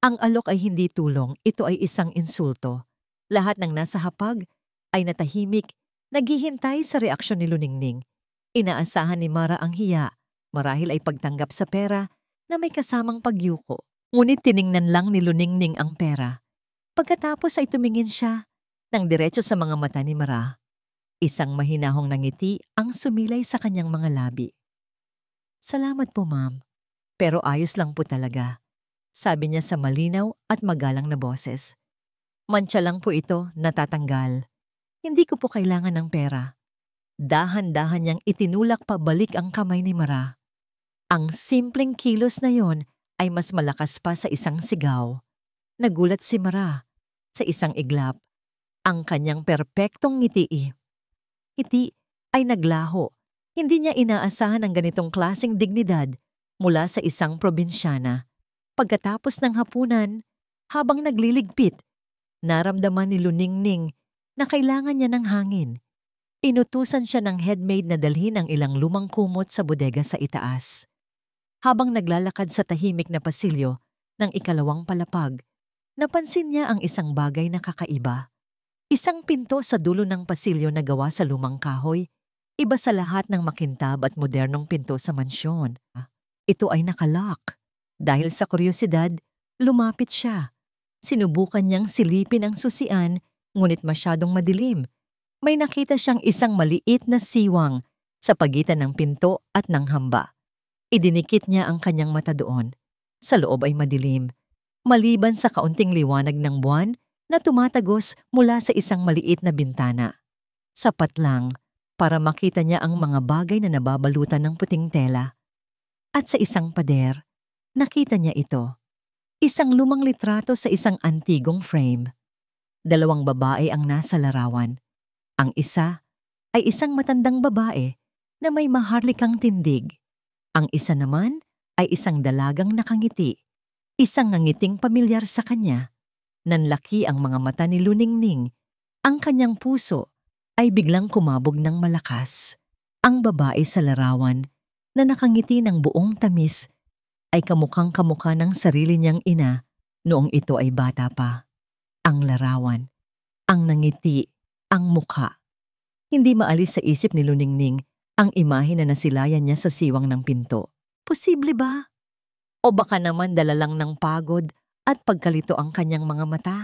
Ang alok ay hindi tulong, ito ay isang insulto. Lahat ng nasa hapag ay natahimik, naghihintay sa reaksyon ni Luningning. Inaasahan ni Mara ang hiya, marahil ay pagtanggap sa pera na may kasamang pagyuko. Ngunit tiningnan lang ni Luningning ang pera. Pagkatapos ay tumingin siya ng diretso sa mga mata ni Mara. Isang mahinahong nangiti ang sumilay sa kanyang mga labi. Salamat po, ma'am. Pero ayos lang po talaga, sabi niya sa malinaw at magalang na boses. Mantsa lang po ito, natatanggal. Hindi ko po kailangan ng pera. Dahan-dahan niyang itinulak pabalik ang kamay ni Mara. Ang simpleng kilos na yon ay mas malakas pa sa isang sigaw. Nagulat si Mara. Sa isang iglap, ang kanyang perpektong ngiti. Ngiti ay naglaho. Hindi niya inaasahan ang ganitong klaseng dignidad mula sa isang probinsyana. Pagkatapos ng hapunan, habang nagliligpit, naramdaman ni Luningning na kailangan niya ng hangin. Inutusan siya ng headmaid na dalhin ang ilang lumang kumot sa bodega sa itaas. Habang naglalakad sa tahimik na pasilyo ng ikalawang palapag, napansin niya ang isang bagay na kakaiba. Isang pinto sa dulo ng pasilyo na gawa sa lumang kahoy, iba sa lahat ng makintab at modernong pinto sa mansyon. Ito ay nakalock. Dahil sa kuryosidad, lumapit siya. Sinubukan niyang silipin ang susian, ngunit masyadong madilim. May nakita siyang isang maliit na siwang sa pagitan ng pinto at ng hamba. Idinikit niya ang kanyang mata doon. Sa loob ay madilim, maliban sa kaunting liwanag ng buwan na tumatagos mula sa isang maliit na bintana. Sapat lang para makita niya ang mga bagay na nababalutan ng puting tela. At sa isang pader, nakita niya ito. Isang lumang litrato sa isang antigong frame. Dalawang babae ang nasa larawan. Ang isa ay isang matandang babae na may maharlikang tindig. Ang isa naman ay isang dalagang nakangiti. Isang ngangiting pamilyar sa kanya. Nanlaki ang mga mata ni Luningning. Ang kanyang puso ay biglang kumabog ng malakas. Ang babae sa larawan na nakangiti ng buong tamis ay kamukhang-kamukha ng sarili niyang ina noong ito ay bata pa. Ang larawan, ang nangiti, ang mukha. Hindi maalis sa isip ni Luningning ang imahe na nasilayan niya sa siwang ng pinto. Posible ba? O baka naman dala lang ng pagod at pagkalito ang kanyang mga mata?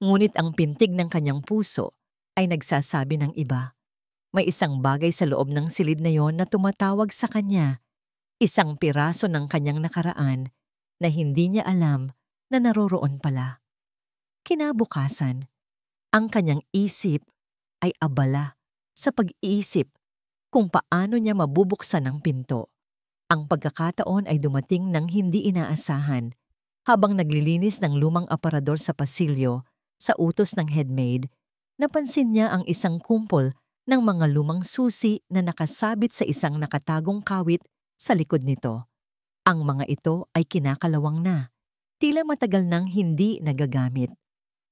Ngunit ang pintig ng kanyang puso ay nagsasabi ng iba. May isang bagay sa loob ng silid na yon na tumatawag sa kanya. Isang piraso ng kanyang nakaraan na hindi niya alam na naroroon pala. Kinabukasan, ang kanyang isip ay abala sa pag-iisip kung paano niya mabubuksan ang pinto. Ang pagkakataon ay dumating ng hindi inaasahan. Habang naglilinis ng lumang aparador sa pasilyo sa utos ng headmaid, napansin niya ang isang kumpol ng mga lumang susi na nakasabit sa isang nakatagong kawit sa likod nito. Ang mga ito ay kinakalawang na, tila matagal nang hindi nagagamit.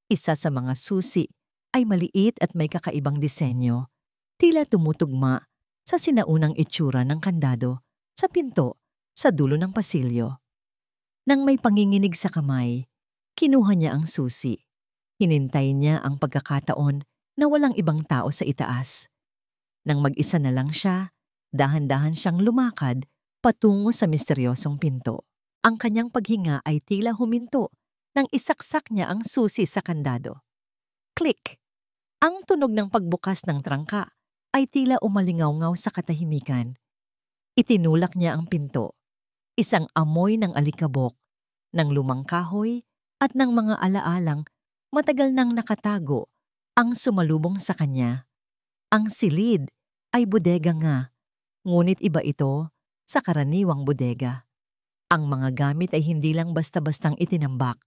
Isa sa mga susi ay maliit at may kakaibang disenyo, tila tumutugma sa sinaunang itsura ng kandado sa pinto sa dulo ng pasilyo. Nang may panginginig sa kamay, kinuha niya ang susi. Hinintay niya ang pagkakataon na walang ibang tao sa itaas. Nang mag-isa na lang siya, dahan-dahan siyang lumakad patungo sa misteryosong pinto. Ang kanyang paghinga ay tila huminto nang isaksak niya ang susi sa kandado. Click! Ang tunog ng pagbukas ng trangka ay tila umalingaw-ngaw sa katahimikan. Itinulak niya ang pinto. Isang amoy ng alikabok, ng lumang kahoy at ng mga alaalang matagal nang nakatago ang sumalubong sa kanya. Ang silid ay bodega nga, ngunit iba ito sa karaniwang bodega. Ang mga gamit ay hindi lang basta-bastang itinambak.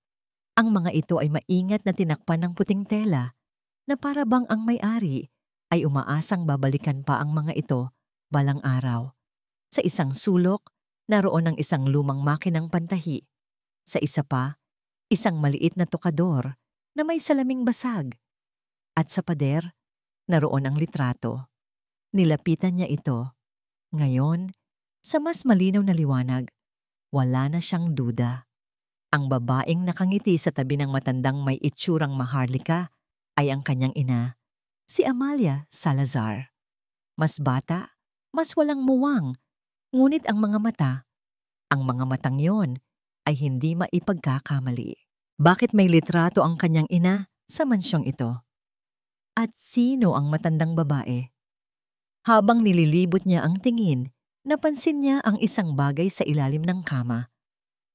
Ang mga ito ay maingat na tinakpan ng puting tela na para bang ang may-ari ay umaasang babalikan pa ang mga ito balang araw. Sa isang sulok, naroon ang isang lumang makinang pantahi. Sa isa pa, isang maliit na tokador na may salaming basag. At sa pader, naroon ang litrato. Nilapitan niya ito. Ngayon, sa mas malinaw na liwanag, wala na siyang duda. Ang babaeng nakangiti sa tabi ng matandang may itsurang maharlika ay ang kanyang ina, si Amalia Salazar. Mas bata, mas walang muwang, ngunit ang mga matang yon ay hindi maipagkakamali. Bakit may litrato ang kanyang ina sa mansyong ito? At sino ang matandang babae? Habang nililibot niya ang tingin, Napansin niya ang isang bagay sa ilalim ng kama.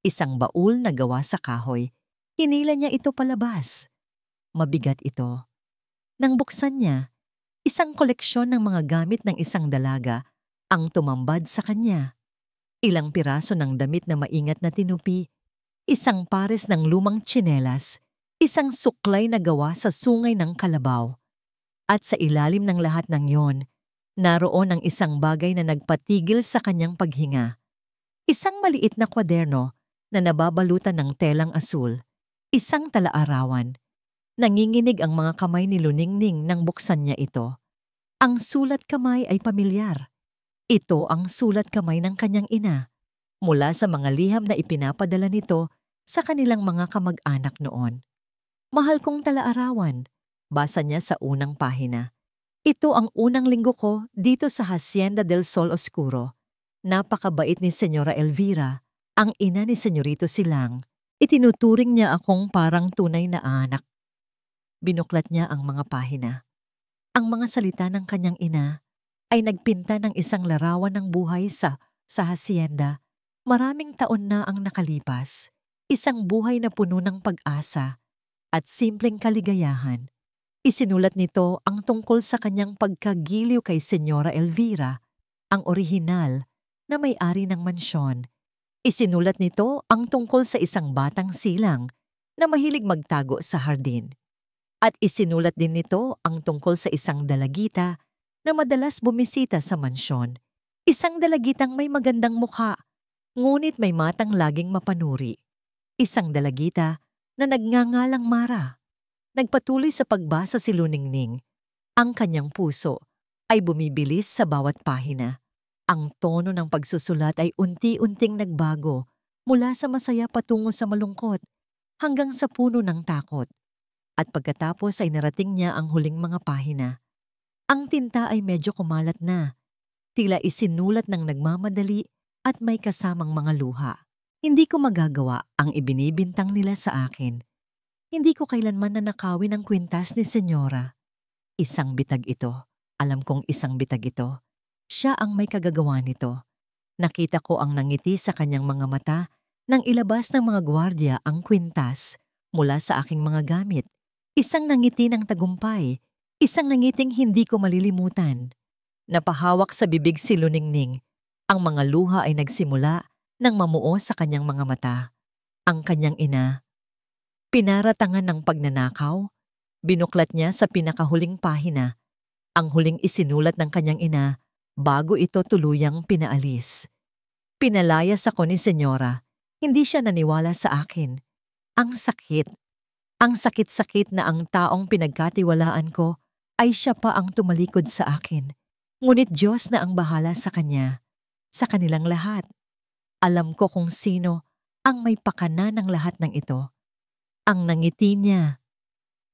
Isang baul na gawa sa kahoy. Hinila niya ito palabas. Mabigat ito. Nang buksan niya, isang koleksyon ng mga gamit ng isang dalaga ang tumambad sa kanya. Ilang piraso ng damit na maingat na tinupi, isang pares ng lumang tsinelas, isang suklay na gawa sa sungay ng kalabaw. At sa ilalim ng lahat ng yon, naroon ang isang bagay na nagpatigil sa kanyang paghinga. Isang maliit na kwaderno na nababalutan ng telang asul, isang talaarawan. Nanginginig ang mga kamay ni Luningning nang buksan niya ito. Ang sulat kamay ay pamilyar. Ito ang sulat kamay ng kanyang ina, mula sa mga liham na ipinapadala nito sa kanilang mga kamag-anak noon. Mahal kong talaarawan, basa niya sa unang pahina. Ito ang unang linggo ko dito sa Hacienda del Sol Oscuro. Napakabait ni Senyora Elvira, ang ina ni Senyorito Silang. Itinuturing niya akong parang tunay na anak. Binuklat niya ang mga pahina. Ang mga salita ng kanyang ina ay nagpinta ng isang larawan ng buhay sa hacienda. Maraming taon na ang nakalipas, isang buhay na puno ng pag-asa at simpleng kaligayahan. Isinulat nito ang tungkol sa kanyang pagkagiliw kay Senyora Elvira, ang orihinal na may-ari ng mansyon. Isinulat nito ang tungkol sa isang batang silang na mahilig magtago sa hardin. At isinulat din nito ang tungkol sa isang dalagita na madalas bumisita sa mansyon. Isang dalagitang may magandang mukha, ngunit may matang laging mapanuri. Isang dalagita na nagngangalang Mara. Nagpatuloy sa pagbasa si Luningning. Ang kanyang puso ay bumibilis sa bawat pahina. Ang tono ng pagsusulat ay unti-unting nagbago mula sa masaya patungo sa malungkot hanggang sa puno ng takot. At pagkatapos ay narating niya ang huling mga pahina. Ang tinta ay medyo kumalat na, tila isinulat ng nagmamadali at may kasamang mga luha. Hindi ko magagawa ang ibinibintang nila sa akin. Hindi ko kailanman nanakawin ang kwintas ni Senyora. Isang bitag ito. Alam kong isang bitag ito. Siya ang may kagagawa nito. Nakita ko ang nangiti sa kanyang mga mata nang ilabas ng mga gwardya ang kwintas mula sa aking mga gamit. Isang nangiti ng tagumpay. Isang nangiting hindi ko malilimutan. Napahawak sa bibig si Luningning. Ang mga luha ay nagsimula nang mamuo sa kanyang mga mata. Ang kanyang ina, pinaratangan ng pagnanakaw, binuklat niya sa pinakahuling pahina. Ang huling isinulat ng kanyang ina bago ito tuluyang pinaalis. Pinalayas ako ni Senyora. Hindi siya naniwala sa akin. Ang sakit. Ang sakit-sakit na ang taong pinagkatiwalaan ko ay siya pa ang tumalikod sa akin. Ngunit Diyos na ang bahala sa kanya, sa kanilang lahat. Alam ko kung sino ang may pakana ng lahat ng ito. Ang nangiti niya.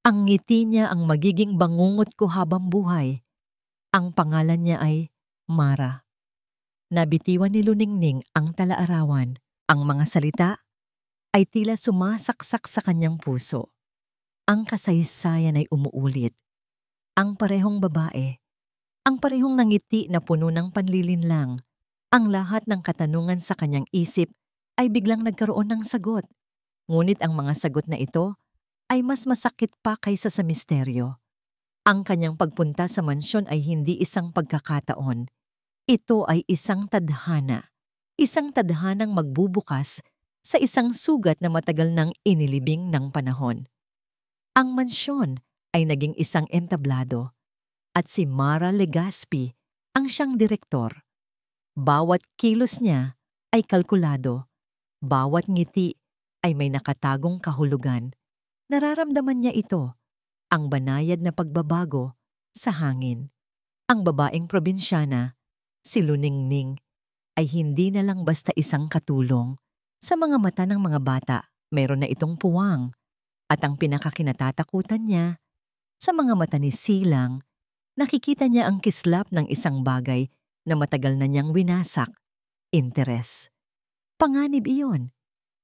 Ang ngiti niya ang magiging bangungot ko habang buhay. Ang pangalan niya ay Mara. Nabitiwan ni Luningning ang talaarawan. Ang mga salita ay tila sumasaksak sa kanyang puso. Ang kasaysayan ay umuulit. Ang parehong babae. Ang parehong nangiti na puno ng panlilinlang. Ang lahat ng katanungan sa kanyang isip ay biglang nagkaroon ng sagot. Ngunit ang mga sagot na ito ay mas masakit pa kaysa sa misteryo. Ang kanyang pagpunta sa mansyon ay hindi isang pagkakataon. Ito ay isang tadhana. Isang tadhanang magbubukas sa isang sugat na matagal nang inilibing ng panahon. Ang mansyon ay naging isang entablado at si Mara Legaspi ang siyang direktor. Bawat kilos niya ay kalkulado. Bawat ngiti ay may nakatagong kahulugan. Nararamdaman niya ito, ang banayad na pagbabago sa hangin. Ang babaeng probinsyana, si Luningning, ay hindi na lang basta isang katulong. Sa mga mata ng mga bata, mayroon na itong puwang. At ang pinakakinatatakutan niya, sa mga mata ni Silang, nakikita niya ang kislap ng isang bagay na matagal na niyang winasak, interes. Panganib iyon.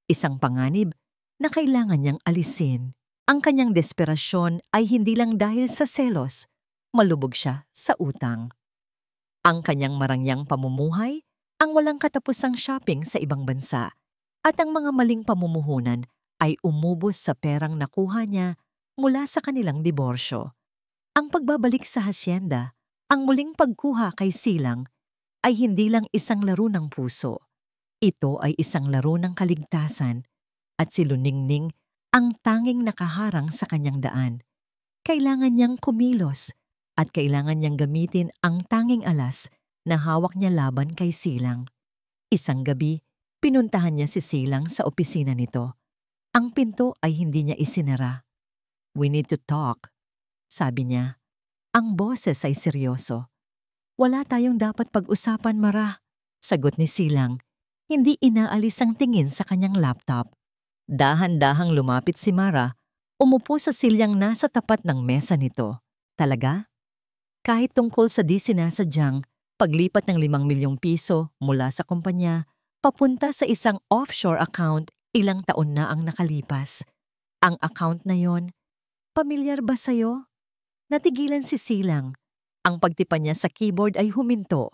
Isang panganib na kailangan niyang alisin. Ang kanyang desperasyon ay hindi lang dahil sa selos, malubog siya sa utang. Ang kanyang marangyang pamumuhay ang walang katapusang shopping sa ibang bansa, at ang mga maling pamumuhunan ay umubos sa perang nakuha niya mula sa kanilang diborsyo. Ang pagbabalik sa hasyenda, ang muling pagkuha kay Silang, ay hindi lang isang laro ng puso. Ito ay isang laro ng kaligtasan, at si Luningning ang tanging nakaharang sa kanyang daan. Kailangan niyang kumilos at kailangan niyang gamitin ang tanging alas na hawak niya laban kay Silang. Isang gabi, pinuntahan niya si Silang sa opisina nito. Ang pinto ay hindi niya isinara. "We need to talk," sabi niya. Ang boses ay seryoso. "Wala tayong dapat pag-usapan, Mara," sagot ni Silang. Hindi inaalis ang tingin sa kanyang laptop. Dahan-dahang lumapit si Mara, umupo sa silyang nasa tapat ng mesa nito. "Talaga?" Kahit tungkol sa di sinasadyang paglipat ng 5 milyong piso mula sa kumpanya papunta sa isang offshore account, ilang taon na ang nakalipas. Ang account na yon, pamilyar ba sa'yo? Natigilan si Silang. Ang pagtipa niya sa keyboard ay huminto.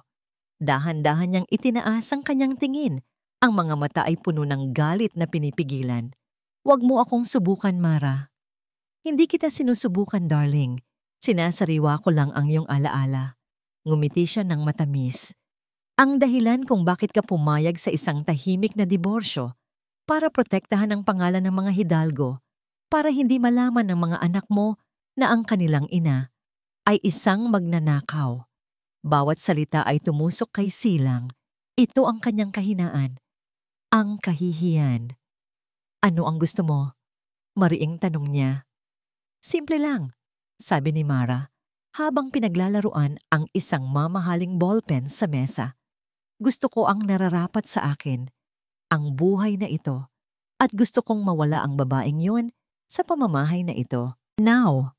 Dahan-dahan niyang itinaas ang kanyang tingin. Ang mga mata ay puno ng galit na pinipigilan. "Huwag mo akong subukan, Mara." "Hindi kita sinusubukan, darling. Sinasariwa ko lang ang iyong alaala." Ngumiti siya ng matamis. "Ang dahilan kung bakit ka pumayag sa isang tahimik na diborsyo, para protektahan ang pangalan ng mga hidalgo, para hindi malaman ng mga anak mo na ang kanilang ina ay isang magnanakaw." Bawat salita ay tumusok kay Silang. Ito ang kanyang kahinaan. Ang kahihiyan. "Ano ang gusto mo?" Mariing tanong niya. "Simple lang," sabi ni Mara, habang pinaglalaruan ang isang mamahaling ballpen sa mesa. "Gusto ko ang nararapat sa akin, ang buhay na ito, at gusto kong mawala ang babaeng yun sa pamamahay na ito. Now."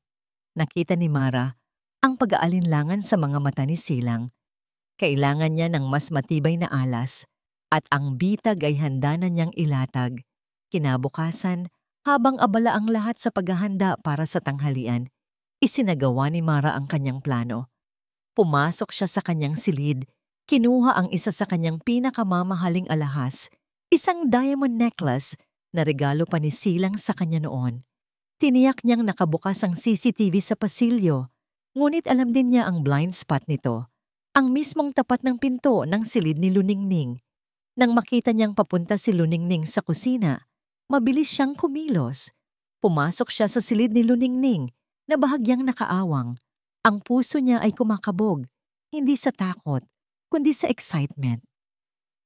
Nakita ni Mara ang pag-aalinlangan sa mga mata ni Silang. Kailangan niya ng mas matibay na alas, at ang bitag ay handa na niyang ilatag. Kinabukasan, habang abala ang lahat sa paghahanda para sa tanghalian, isinagawa ni Mara ang kanyang plano. Pumasok siya sa kanyang silid, kinuha ang isa sa kanyang pinakamamahaling alahas, isang diamond necklace na regalo pa ni Silang sa kanya noon. Tiniyak niyang nakabukas ang CCTV sa pasilyo, ngunit alam din niya ang blind spot nito, ang mismong tapat ng pinto ng silid ni Luningning. Nang makita niyang papunta si Luningning sa kusina, mabilis siyang kumilos. Pumasok siya sa silid ni Luningning na bahagyang nakaawang. Ang puso niya ay kumakabog, hindi sa takot, kundi sa excitement.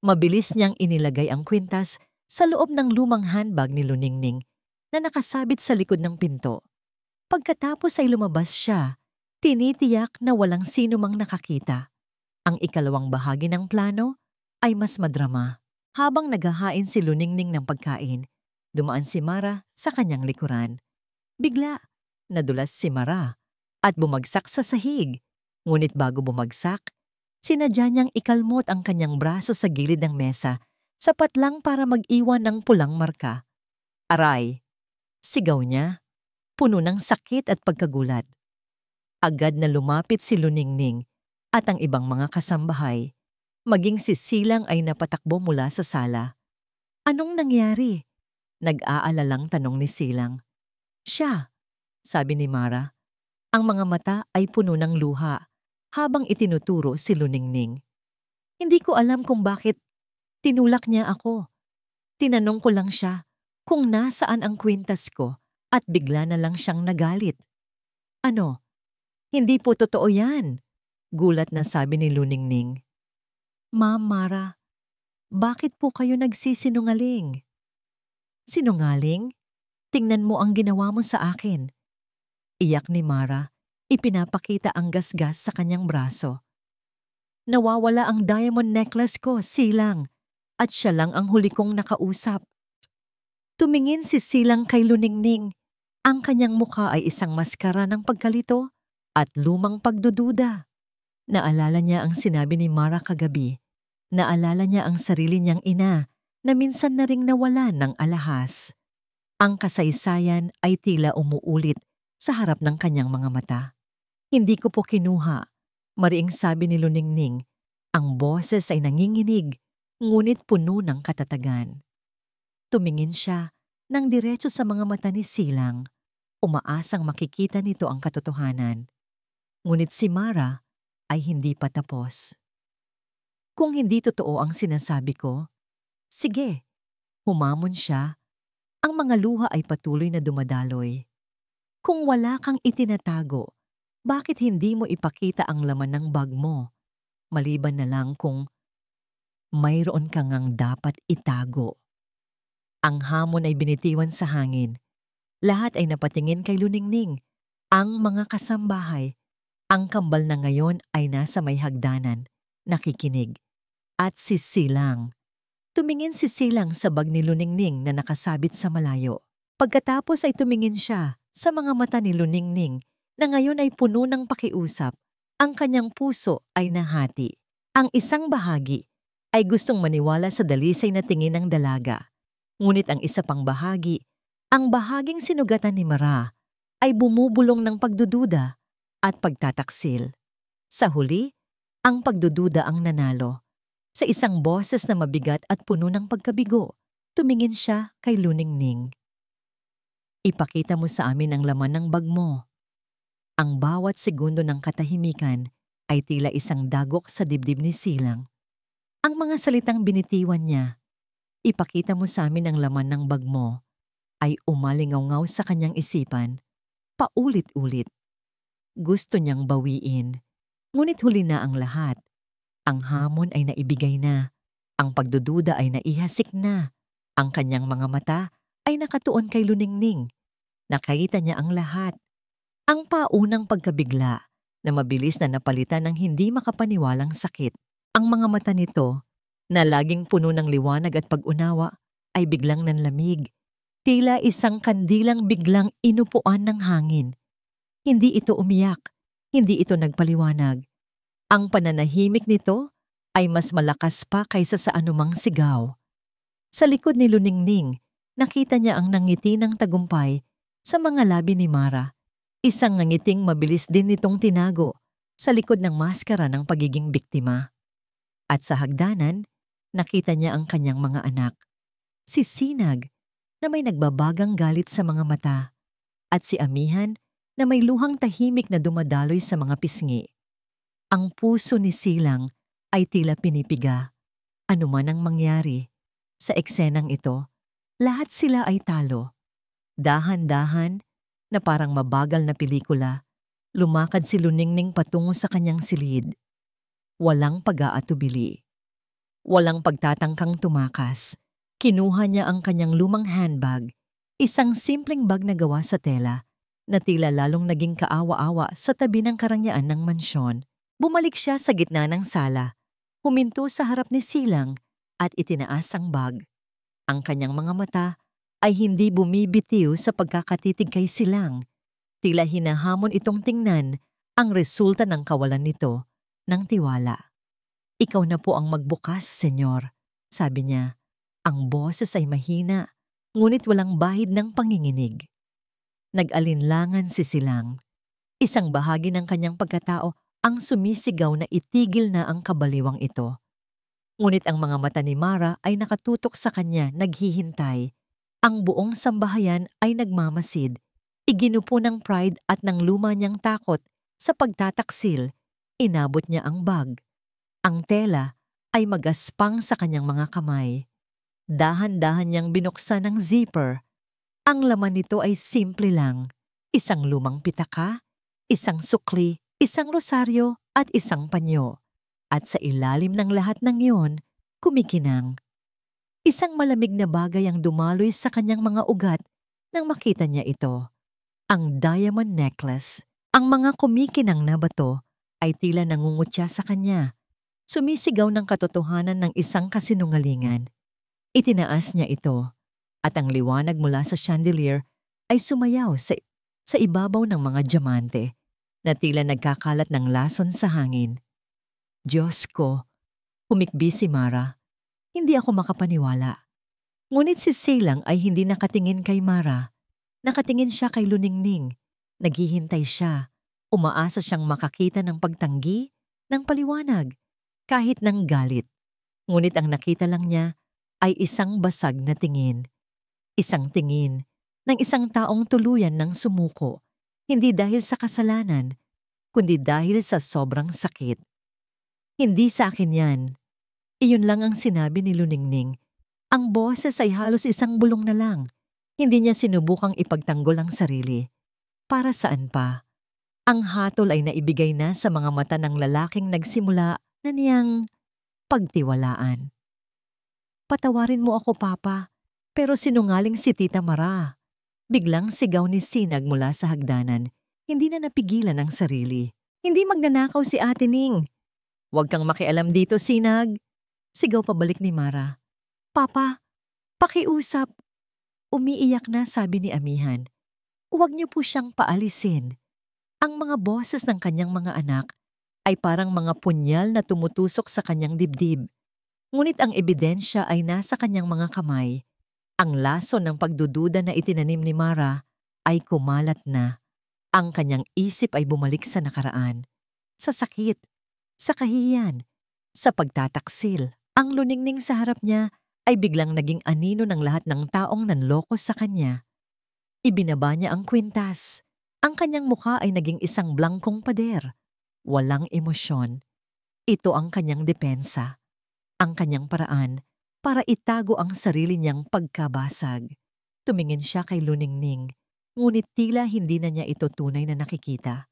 Mabilis niyang inilagay ang kwintas sa loob ng lumang handbag ni Luningning na nakasabit sa likod ng pinto. Pagkatapos ay lumabas siya, tinitiyak na walang sino mang nakakita. Ang ikalawang bahagi ng plano ay mas madrama. Habang naghahain si Luningning ng pagkain, dumaan si Mara sa kanyang likuran. Bigla, nadulas si Mara at bumagsak sa sahig. Ngunit bago bumagsak, sinadya niyang ikalmot ang kanyang braso sa gilid ng mesa, sapat lang para mag-iwan ng pulang marka. "Aray!" Sigaw niya, puno ng sakit at pagkagulat. Agad na lumapit si Luningning at ang ibang mga kasambahay. Maging si Silang ay napatakbo mula sa sala. "Anong nangyari?" Nag-aalalang tanong ni Silang. "Siya," sabi ni Mara. Ang mga mata ay puno ng luha habang itinuturo si Luningning. "Hindi ko alam kung bakit tinulak niya ako. Tinanong ko lang siya kung nasaan ang kwintas ko at bigla na lang siyang nagalit." "Ano? Hindi po totoo yan," gulat na sabi ni Luningning. "Ma'am Mara, bakit po kayo nagsisinungaling?" "Sinungaling? Tingnan mo ang ginawa mo sa akin." Iyak ni Mara, ipinapakita ang gasgas sa kanyang braso. "Nawawala ang diamond necklace ko, Silang, at siya lang ang huli kong nakausap." Tumingin si Silang kay Luningning. Ang kanyang mukha ay isang maskara ng pagkalito at lumang pagdududa. Naalala niya ang sinabi ni Mara kagabi. Naalala niya ang sarili niyang ina na minsan na ring nawalan ng alahas. Ang kasaysayan ay tila umuulit sa harap ng kanyang mga mata. "Hindi ko po kinuha," mariing sabi ni Luningning. Ang boses ay nanginginig, ngunit puno ng katatagan. Tumingin siya nang diretso sa mga mata ni Silang, umaasang makikita nito ang katotohanan. Ngunit si Mara ay hindi pa tapos. Kung hindi totoo ang sinasabi ko, sige, humamon siya. Ang mga luha ay patuloy na dumadaloy. Kung wala kang itinatago, bakit hindi mo ipakita ang laman ng bag mo? Maliban na lang kung mayroon ka ngang dapat itago. Ang hamon ay binitiwan sa hangin. Lahat ay napatingin kay Luningning. Ang mga kasambahay, ang kambal na ngayon ay nasa may hagdanan, nakikinig. At si Silang. Tumingin si Silang sa bag ni Luningning na nakasabit sa malayo. Pagkatapos ay tumingin siya sa mga mata ni Luningning na ngayon ay puno ng pakiusap. Ang kanyang puso ay nahati. Ang isang bahagi ay gustong maniwala sa dalisay na tingin ng dalaga. Ngunit ang isa pang bahagi, ang bahaging sinugatan ni Mara, ay bumubulong ng pagdududa at pagtataksil. Sa huli, ang pagdududa ang nanalo. Sa isang boses na mabigat at puno ng pagkabigo, tumingin siya kay Luningning. Ipakita mo sa amin ang laman ng bag mo. Ang bawat segundo ng katahimikan ay tila isang dagok sa dibdib ni Silang. Ang mga salitang binitiwan niya, ipakita mo sa amin ang laman ng bag mo, ay umalingaw-ngaw sa kanyang isipan, paulit-ulit. Gusto niyang bawiin, ngunit huli na ang lahat. Ang hamon ay naibigay na, ang pagdududa ay naihasik na, ang kanyang mga mata ay nakatuon kay Luningning. Nakita niya ang lahat. Ang paunang pagkabigla na mabilis na napalitan ng hindi makapaniwalang sakit. Ang mga mata nito, na laging puno ng liwanag at pag-unawa, ay biglang nanlamig. Tila isang kandilang biglang inupuan ng hangin. Hindi ito umiyak, hindi ito nagpaliwanag. Ang pananahimik nito ay mas malakas pa kaysa sa anumang sigaw. Sa likod ni Luningning, nakita niya ang nangiti ng tagumpay sa mga labi ni Mara. Isang ngangiting mabilis din nitong tinago sa likod ng maskara ng pagiging biktima. At sa hagdanan, nakita niya ang kanyang mga anak. Si Sinag, na may nagbabagang galit sa mga mata, at si Amihan, na may luhang tahimik na dumadaloy sa mga pisngi. Ang puso ni Silang ay tila pinipiga. Ano man ang mangyari, sa eksenang ito, lahat sila ay talo. Dahan-dahan, na parang mabagal na pelikula, lumakad si Luningning patungo sa kanyang silid. Walang pag-aatubili. Walang pagtatangkang tumakas. Kinuha niya ang kanyang lumang handbag, isang simpleng bag na gawa sa tela, na tila lalong naging kaawa-awa sa tabi ng karangyaan ng mansyon. Bumalik siya sa gitna ng sala, huminto sa harap ni Silang at itinaas ang bag. Ang kanyang mga mata ay hindi bumibitiw sa pagkakatitig kay Silang. Tila hinahamon itong tingnan ang resulta ng kawalan nito ng tiwala. Ikaw na po ang magbukas, senyor, sabi niya. Ang boses ay mahina, ngunit walang bahid ng panginginig. Nag-alinlangan si Silang. Isang bahagi ng kanyang pagkatao ang sumisigaw na itigil na ang kabaliwang ito. Ngunit ang mga mata ni Mara ay nakatutok sa kanya, naghihintay. Ang buong sambahayan ay nagmamasid. Iginupo ng pride at ng luma niyang takot sa pagtataksil. Inabot niya ang bag. Ang tela ay magaspang sa kanyang mga kamay. Dahan-dahan niyang binuksan ang zipper. Ang laman nito ay simple lang. Isang lumang pitaka, isang sukli, isang rosaryo at isang panyo. At sa ilalim ng lahat ng iyon, kumikinang. Isang malamig na bagay ang dumaloy sa kanyang mga ugat nang makita niya ito. Ang diamond necklace. Ang mga kumikinang na bato ay tila nangungutya sa kanya. Sumisigaw ng katotohanan ng isang kasinungalingan. Itinaas niya ito, at ang liwanag mula sa chandelier ay sumayaw sa ibabaw ng mga diamante na tila nagkakalat ng lason sa hangin. Diyos ko, humikbi si Mara. Hindi ako makapaniwala. Ngunit si Silang ay hindi nakatingin kay Mara. Nakatingin siya kay Luningning. Naghihintay siya. Umaasa siyang makakita ng pagtanggi, ng paliwanag. kahit ng galit. Ngunit ang nakita lang niya ay isang basag na tingin. Isang tingin ng isang taong tuluyan ng sumuko, hindi dahil sa kasalanan, kundi dahil sa sobrang sakit. Hindi sa akin yan. Iyon lang ang sinabi ni Luningning. Ang boses ay halos isang bulong na lang. Hindi niya sinubukang ipagtanggol ang sarili. Para saan pa? Ang hatol ay naibigay na sa mga mata ng lalaking nagsimula na niyang pagtiwalaan. Patawarin mo ako, Papa, pero sinungaling si Tita Mara. Biglang sigaw ni Sinag mula sa hagdanan. Hindi na napigilan ang sarili. Hindi magnanakaw si Ate Ning. Huwag kang makialam dito, Sinag. Sigaw pabalik ni Mara. Papa, pakiusap. Umiiyak na, sabi ni Amihan. Huwag niyo po siyang paalisin. Ang mga boses ng kanyang mga anak ay parang mga punyal na tumutusok sa kanyang dibdib. Ngunit ang ebidensya ay nasa kanyang mga kamay. Ang laso ng pagdududa na itinanim ni Mara ay kumalat na. Ang kanyang isip ay bumalik sa nakaraan. Sa sakit, sa kahihiyan, sa pagtataksil. Ang Luningning sa harap niya ay biglang naging anino ng lahat ng taong nanloko sa kanya. Ibinaba niya ang kwintas. Ang kanyang mukha ay naging isang blangkong pader. Walang emosyon. Ito ang kanyang depensa. Ang kanyang paraan para itago ang sarili niyang pagkabasag. Tumingin siya kay Luningning, ngunit tila hindi na niya ito tunay na nakikita.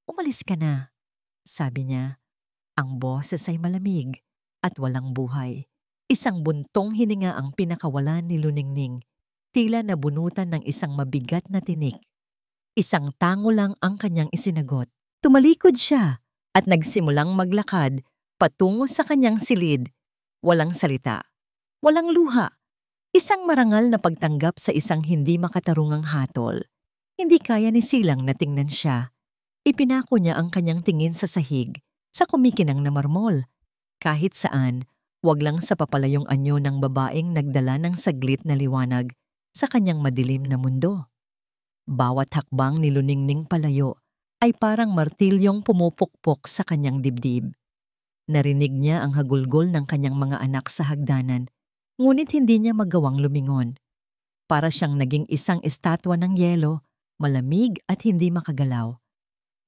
Umalis ka na, sabi niya. Ang boses ay malamig at walang buhay. Isang buntong hininga ang pinakawalan ni Luningning, tila nabunutan ng isang mabigat na tinik. Isang tango lang ang kanyang isinagot. Tumalikod siya at nagsimulang maglakad patungo sa kanyang silid. Walang salita, walang luha. Isang marangal na pagtanggap sa isang hindi makatarungang hatol. Hindi kaya ni Silang na tingnan siya. Ipinako niya ang kanyang tingin sa sahig, sa kumikinang na marmol. Kahit saan, wag lang sa papalayong anyo ng babaeng nagdala ng saglit na liwanag sa kanyang madilim na mundo. Bawat hakbang ni Luningning palayo ay parang martilyong pumupukpok sa kanyang dibdib. Narinig niya ang hagulgol ng kanyang mga anak sa hagdanan, ngunit hindi niya magawang lumingon. Para siyang naging isang estatwa ng yelo, malamig at hindi makagalaw.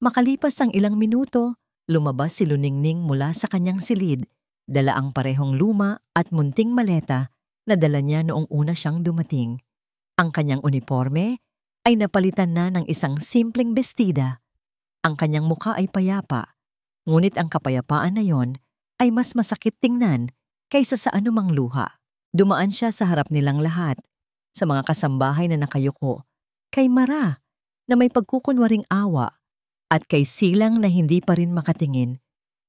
Makalipas ang ilang minuto, lumabas si Luningning mula sa kanyang silid, dala ang parehong luma at munting maleta na dala niya noong una siyang dumating. Ang kanyang uniforme ay napalitan na ng isang simpleng bestida. Ang kanyang mukha ay payapa, ngunit ang kapayapaan na yon ay mas masakit tingnan kaysa sa anumang luha. Dumaan siya sa harap nilang lahat, sa mga kasambahay na nakayuko, kay Mara na may pagkukunwaring awa, at kay Silang na hindi pa rin makatingin.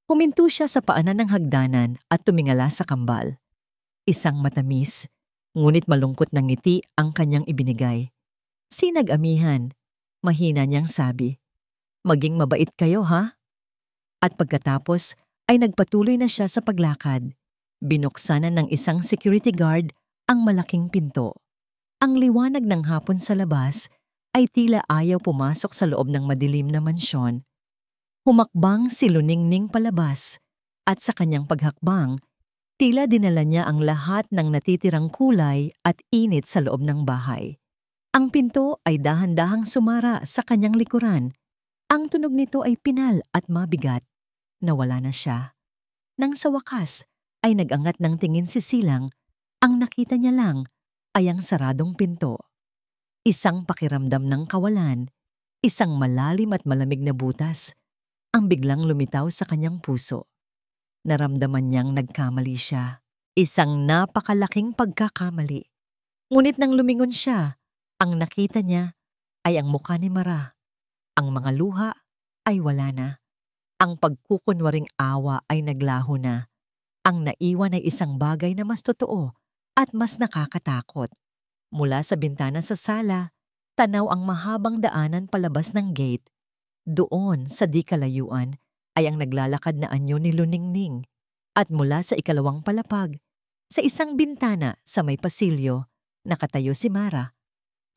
Huminto siya sa paanan ng hagdanan at tumingala sa kambal. Isang matamis, ngunit malungkot na ngiti ang kanyang ibinigay. Sinag Amihan, mahina niyang sabi. Maging mabait kayo, ha? At pagkatapos ay nagpatuloy na siya sa paglakad. Binuksanan ng isang security guard ang malaking pinto. Ang liwanag ng hapon sa labas ay tila ayaw pumasok sa loob ng madilim na mansyon. Humakbang si Luningning palabas at sa kanyang paghakbang, tila dinala niya ang lahat ng natitirang kulay at init sa loob ng bahay. Ang pinto ay dahan-dahang sumara sa kanyang likuran. Ang tunog nito ay pinal at mabigat. Nawala na siya. Nang sa wakas ay nag-angat ng tingin si Silang, ang nakita niya lang ay ang saradong pinto. Isang pakiramdam ng kawalan, isang malalim at malamig na butas, ang biglang lumitaw sa kanyang puso. Naramdaman niyang nagkamali siya. Isang napakalaking pagkakamali. Ngunit nang lumingon siya, ang nakita niya ay ang mukha ni Mara. Ang mga luha ay wala na. Ang pagkukunwaring awa ay naglaho na. Ang naiwan ay isang bagay na mas totoo at mas nakakatakot. Mula sa bintana sa sala, tanaw ang mahabang daanan palabas ng gate. Doon sa di kalayuan ay ang naglalakad na anyo ni Luningning. At mula sa ikalawang palapag, sa isang bintana sa may pasilyo, nakatayo si Mara.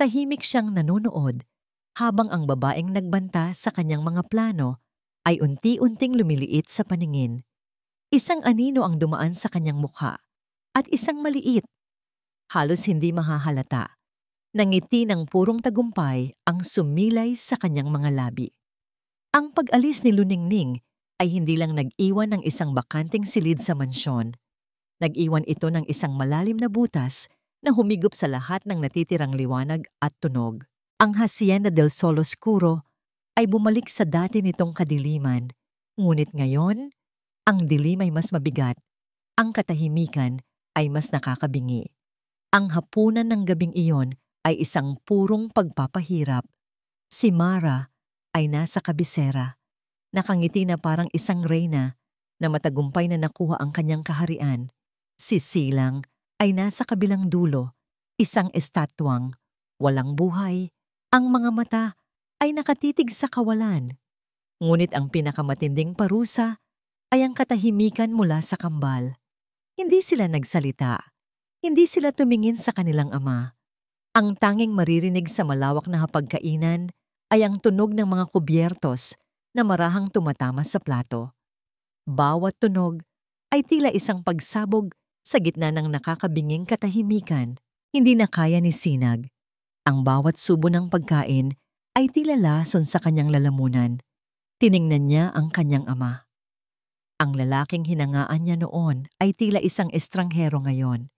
Tahimik siyang nanonood habang ang babaeng nagbanta sa kanyang mga plano ay unti-unting lumiliit sa paningin. Isang anino ang dumaan sa kanyang mukha at isang maliit, halos hindi mahahalata, na ngiti ng purong tagumpay ang sumilay sa kanyang mga labi. Ang pag-alis ni Luningning ay hindi lang nag-iwan ng isang bakanting silid sa mansyon. Nag-iwan ito ng isang malalim na butas na humigop sa lahat ng natitirang liwanag at tunog. Ang Hacienda del Sol Oscuro ay bumalik sa dati nitong kadiliman, ngunit ngayon, ang dilim ay mas mabigat, ang katahimikan ay mas nakakabingi. Ang hapunan ng gabing iyon ay isang purong pagpapahirap. Si Mara ay nasa kabisera, nakangiti na parang isang reyna na matagumpay na nakuha ang kanyang kaharian. Si Silang ay nasa kabilang dulo, isang estatwang, walang buhay. Ang mga mata ay nakatitig sa kawalan. Ngunit ang pinakamatinding parusa ay ang katahimikan mula sa kambal. Hindi sila nagsalita. Hindi sila tumingin sa kanilang ama. Ang tanging maririnig sa malawak na hapagkainan ay ang tunog ng mga kubyertos na marahang tumatama sa plato. Bawat tunog ay tila isang pagsabog sa gitna ng nakakabinging katahimikan. Hindi na kaya ni Sinag. Ang bawat subo ng pagkain ay tila lason sa kanyang lalamunan. Tiningnan niya ang kanyang ama. Ang lalaking hinangaan niya noon ay tila isang estranghero ngayon.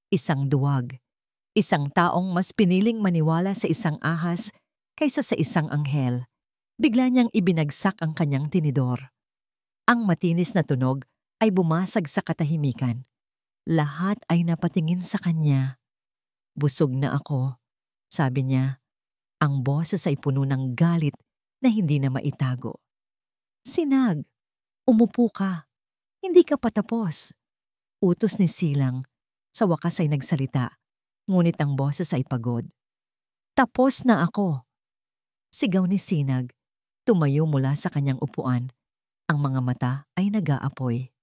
Isang duwag. Isang taong mas piniling maniwala sa isang ahas kaysa sa isang anghel. Bigla niyang ibinagsak ang kanyang tinidor. Ang matinis na tunog ay bumasag sa katahimikan. Lahat ay napatingin sa kanya. Busog na ako, sabi niya. Ang boses ay puno ng galit na hindi na maitago. Sinag, umupo ka. Hindi ka patapos. Utos ni Silang. Sa wakas ay nagsalita, ngunit ang boses ay pagod. Tapos na ako. Sigaw ni Sinag. Tumayo mula sa kanyang upuan. Ang mga mata ay nag-aapoy.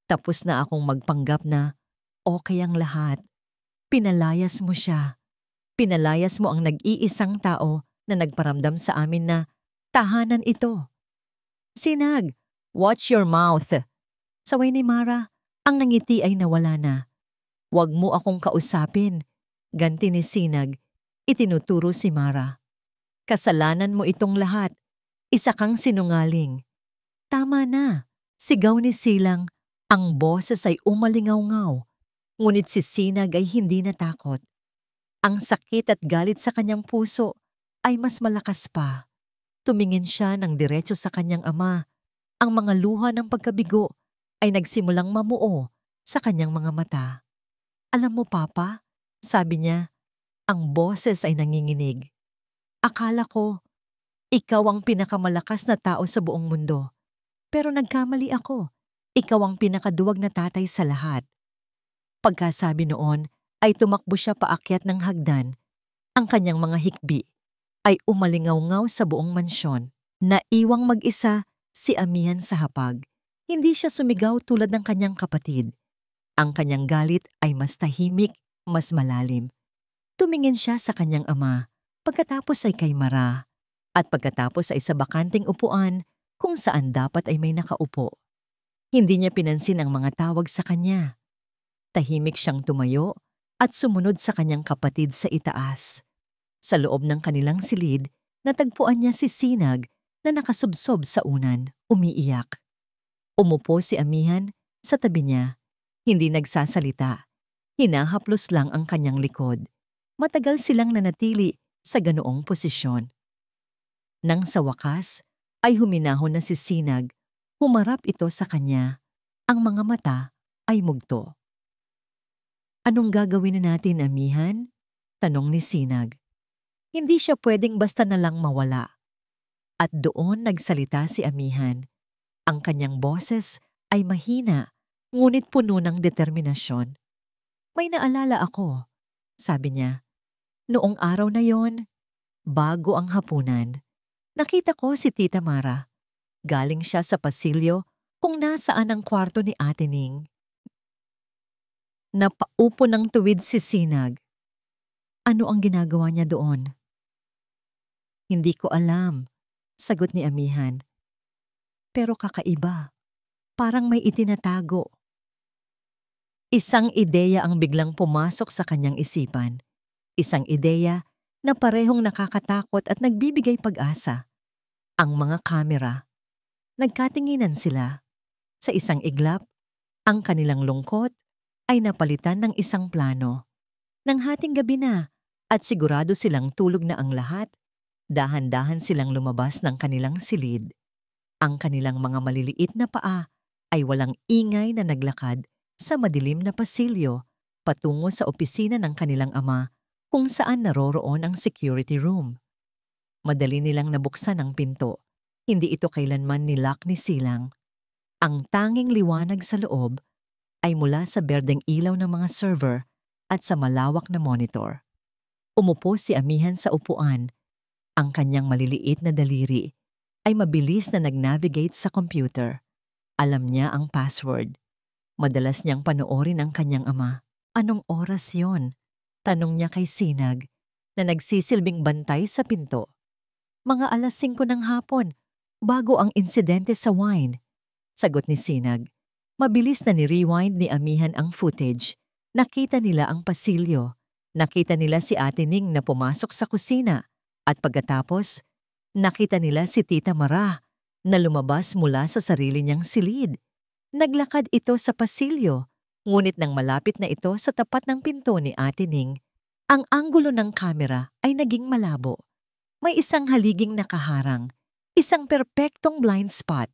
Tapos na akong magpanggap na okay ang lahat. Pinalayas mo siya. Pinalayas mo ang nag-iisang tao na nagparamdam sa amin na tahanan ito. Sinag, watch your mouth. Saway ni Mara, ang nangiti ay nawala na. Huwag mo akong kausapin. Ganti ni Sinag, itinuturo si Mara. Kasalanan mo itong lahat. Isa kang sinungaling. Tama na, sigaw ni Silang. Ang boses ay umalingaw-ngaw. Ngunit si Sinag ay hindi natakot. Ang sakit at galit sa kanyang puso ay mas malakas pa. Tumingin siya ng diretso sa kanyang ama. Ang mga luha ng pagkabigo ay nagsimulang mamuo sa kanyang mga mata. Alam mo, Papa, sabi niya, ang boses ay nanginginig. Akala ko, ikaw ang pinakamalakas na tao sa buong mundo. Pero nagkamali ako. Ikaw ang pinakaduwag na tatay sa lahat. Pagkasabi noon, ay tumakbo siya paakyat ng hagdan. Ang kanyang mga hikbi ay umalingaw-ngaw sa buong mansyon. Naiwang mag-isa si amihan sa hapag. Hindi siya sumigaw tulad ng kanyang kapatid. Ang kanyang galit ay mas tahimik, mas malalim. Tumingin siya sa kanyang ama, pagkatapos ay kay Mara, at pagkatapos ay sa bakanting upuan kung saan dapat ay may nakaupo. Hindi niya pinansin ang mga tawag sa kanya. Tahimik siyang tumayo at sumunod sa kanyang kapatid sa itaas. Sa loob ng kanilang silid, natagpuan niya si Sinag na nakasubsob sa unan, umiiyak. Umupo si amihan sa tabi niya. Hindi nagsasalita. Hinahaplos lang ang kanyang likod. Matagal silang nanatili sa ganoong posisyon. Nang sa wakas, ay huminahon na si Sinag. Humarap ito sa kanya. Ang mga mata ay mugto. Anong gagawin na natin, amihan? Tanong ni Sinag. Hindi siya pwedeng basta na lang mawala. At doon nagsalita si amihan. Ang kanyang boses ay mahina, ngunit puno ng determinasyon. May naalala ako, sabi niya. Noong araw na yon, bago ang hapunan, nakita ko si Tita Mara. Galing siya sa pasilyo kung nasaan ang kwarto ni Ate Ning. Napaupo ng tuwid si Sinag. Ano ang ginagawa niya doon? Hindi ko alam, sagot ni amihan. Pero kakaiba. parang may itinatago. Isang ideya ang biglang pumasok sa kanyang isipan. Isang ideya na parehong nakakatakot at nagbibigay pag-asa. Ang mga kamera. Nagkatinginan sila. Sa isang iglap, ang kanilang lungkot ay napalitan ng isang plano. Nang hating gabi na at sigurado silang tulog na ang lahat, dahan-dahan silang lumabas ng kanilang silid. Ang kanilang mga maliliit na paa ay walang ingay na naglakad sa madilim na pasilyo patungo sa opisina ng kanilang ama kung saan naroroon ang security room. Madali nilang nabuksan ang pinto. Hindi ito kailanman nilock ni Silang. Ang tanging liwanag sa loob ay mula sa berdeng ilaw ng mga server at sa malawak na monitor. Umupo si Amihan sa upuan. Ang kanyang maliliit na daliri ay mabilis na nag-navigate sa computer. Alam niya ang password. Madalas niyang panoorin ang kanyang ama. Anong oras yon? Tanong niya kay Sinag na nagsisilbing bantay sa pinto. Mga 5:00 ng hapon, bago ang insidente sa wine. Sagot ni Sinag. Mabilis na ni-rewind ni Amihan ang footage. Nakita nila ang pasilyo. Nakita nila si Ate Ning na pumasok sa kusina. At pagkatapos, nakita nila si Tita Mara na lumabas mula sa sarili niyang silid. Naglakad ito sa pasilyo, ngunit nang malapit na ito sa tapat ng pinto ni Ate Ning, ang anggulo ng kamera ay naging malabo. May isang haliging nakaharang, isang perpektong blind spot.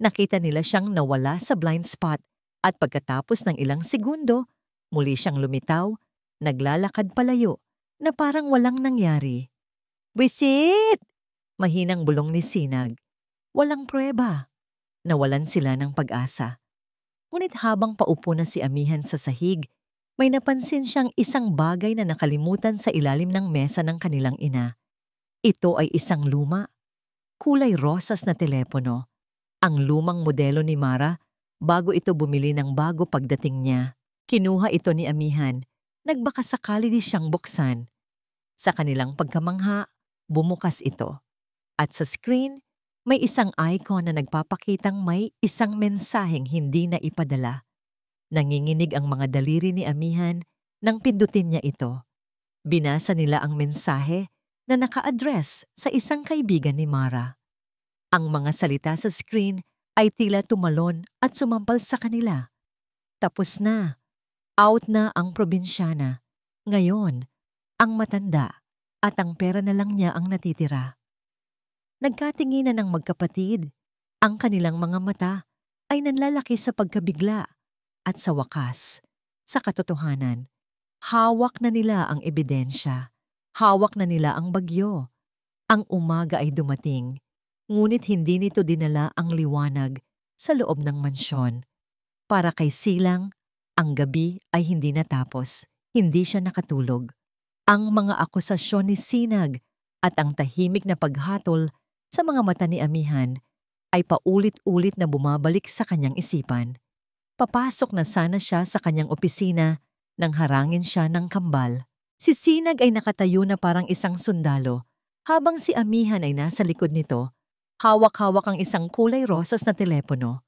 Nakita nila siyang nawala sa blind spot at pagkatapos ng ilang segundo, muli siyang lumitaw, naglalakad palayo na parang walang nangyari. "Wisit!" Mahinang bulong ni Sinag. Walang pruweba. Nawalan sila ng pag-asa. Ngunit habang paupo na si Amihan sa sahig, may napansin siyang isang bagay na nakalimutan sa ilalim ng mesa ng kanilang ina. Ito ay isang luma, kulay rosas na telepono. Ang lumang modelo ni Mara bago ito bumili ng bago pagdating niya. Kinuha ito ni Amihan. Nagbaka sakali di siyang buksan. Sa kanilang pagkamangha, bumukas ito. At sa screen, may isang icon na nagpapakitang may isang mensaheng hindi na ipadala. Nanginginig ang mga daliri ni Amihan nang pindutin niya ito. Binasa nila ang mensahe na naka-address sa isang kaibigan ni Mara. Ang mga salita sa screen ay tila tumalon at sumampal sa kanila. Tapos na. Out na ang probinsyana. Ngayon, ang matanda at ang pera na lang niya ang natitira. Nagkatinginan ng magkapatid. Ang kanilang mga mata ay nanlalaki sa pagkabigla at sa wakas, sa katotohanan. Hawak na nila ang ebidensya. Hawak na nila ang bagyo. Ang umaga ay dumating, ngunit hindi nito dinala ang liwanag sa loob ng mansyon. Para kay Silang, ang gabi ay hindi natapos. Hindi siya nakatulog. Ang mga akusasyon ni Sinag at ang tahimik na paghatol sa mga mata ni Amihan ay paulit-ulit na bumabalik sa kanyang isipan. Papasok na sana siya sa kanyang opisina nang harangin siya ng kambal. Si Sinag ay nakatayo na parang isang sundalo, habang si Amihan ay nasa likod nito, hawak-hawak ang isang kulay rosas na telepono.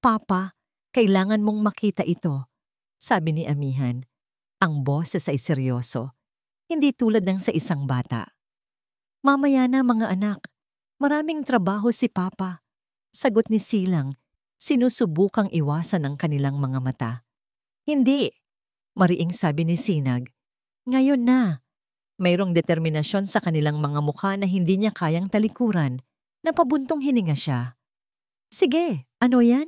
"Papa, kailangan mong makita ito," sabi ni Amihan. Ang boses ay seryoso, hindi tulad ng sa isang bata. "Mamaya na mga anak, maraming trabaho si Papa," sagot ni Silang, sinusubukang iwasan ang kanilang mga mata. "Hindi," mariing sabi ni Sinag. "Ngayon na." Mayroong determinasyon sa kanilang mga mukha na hindi niya kayang talikuran. Napabuntong hininga siya. "Sige, ano yan?"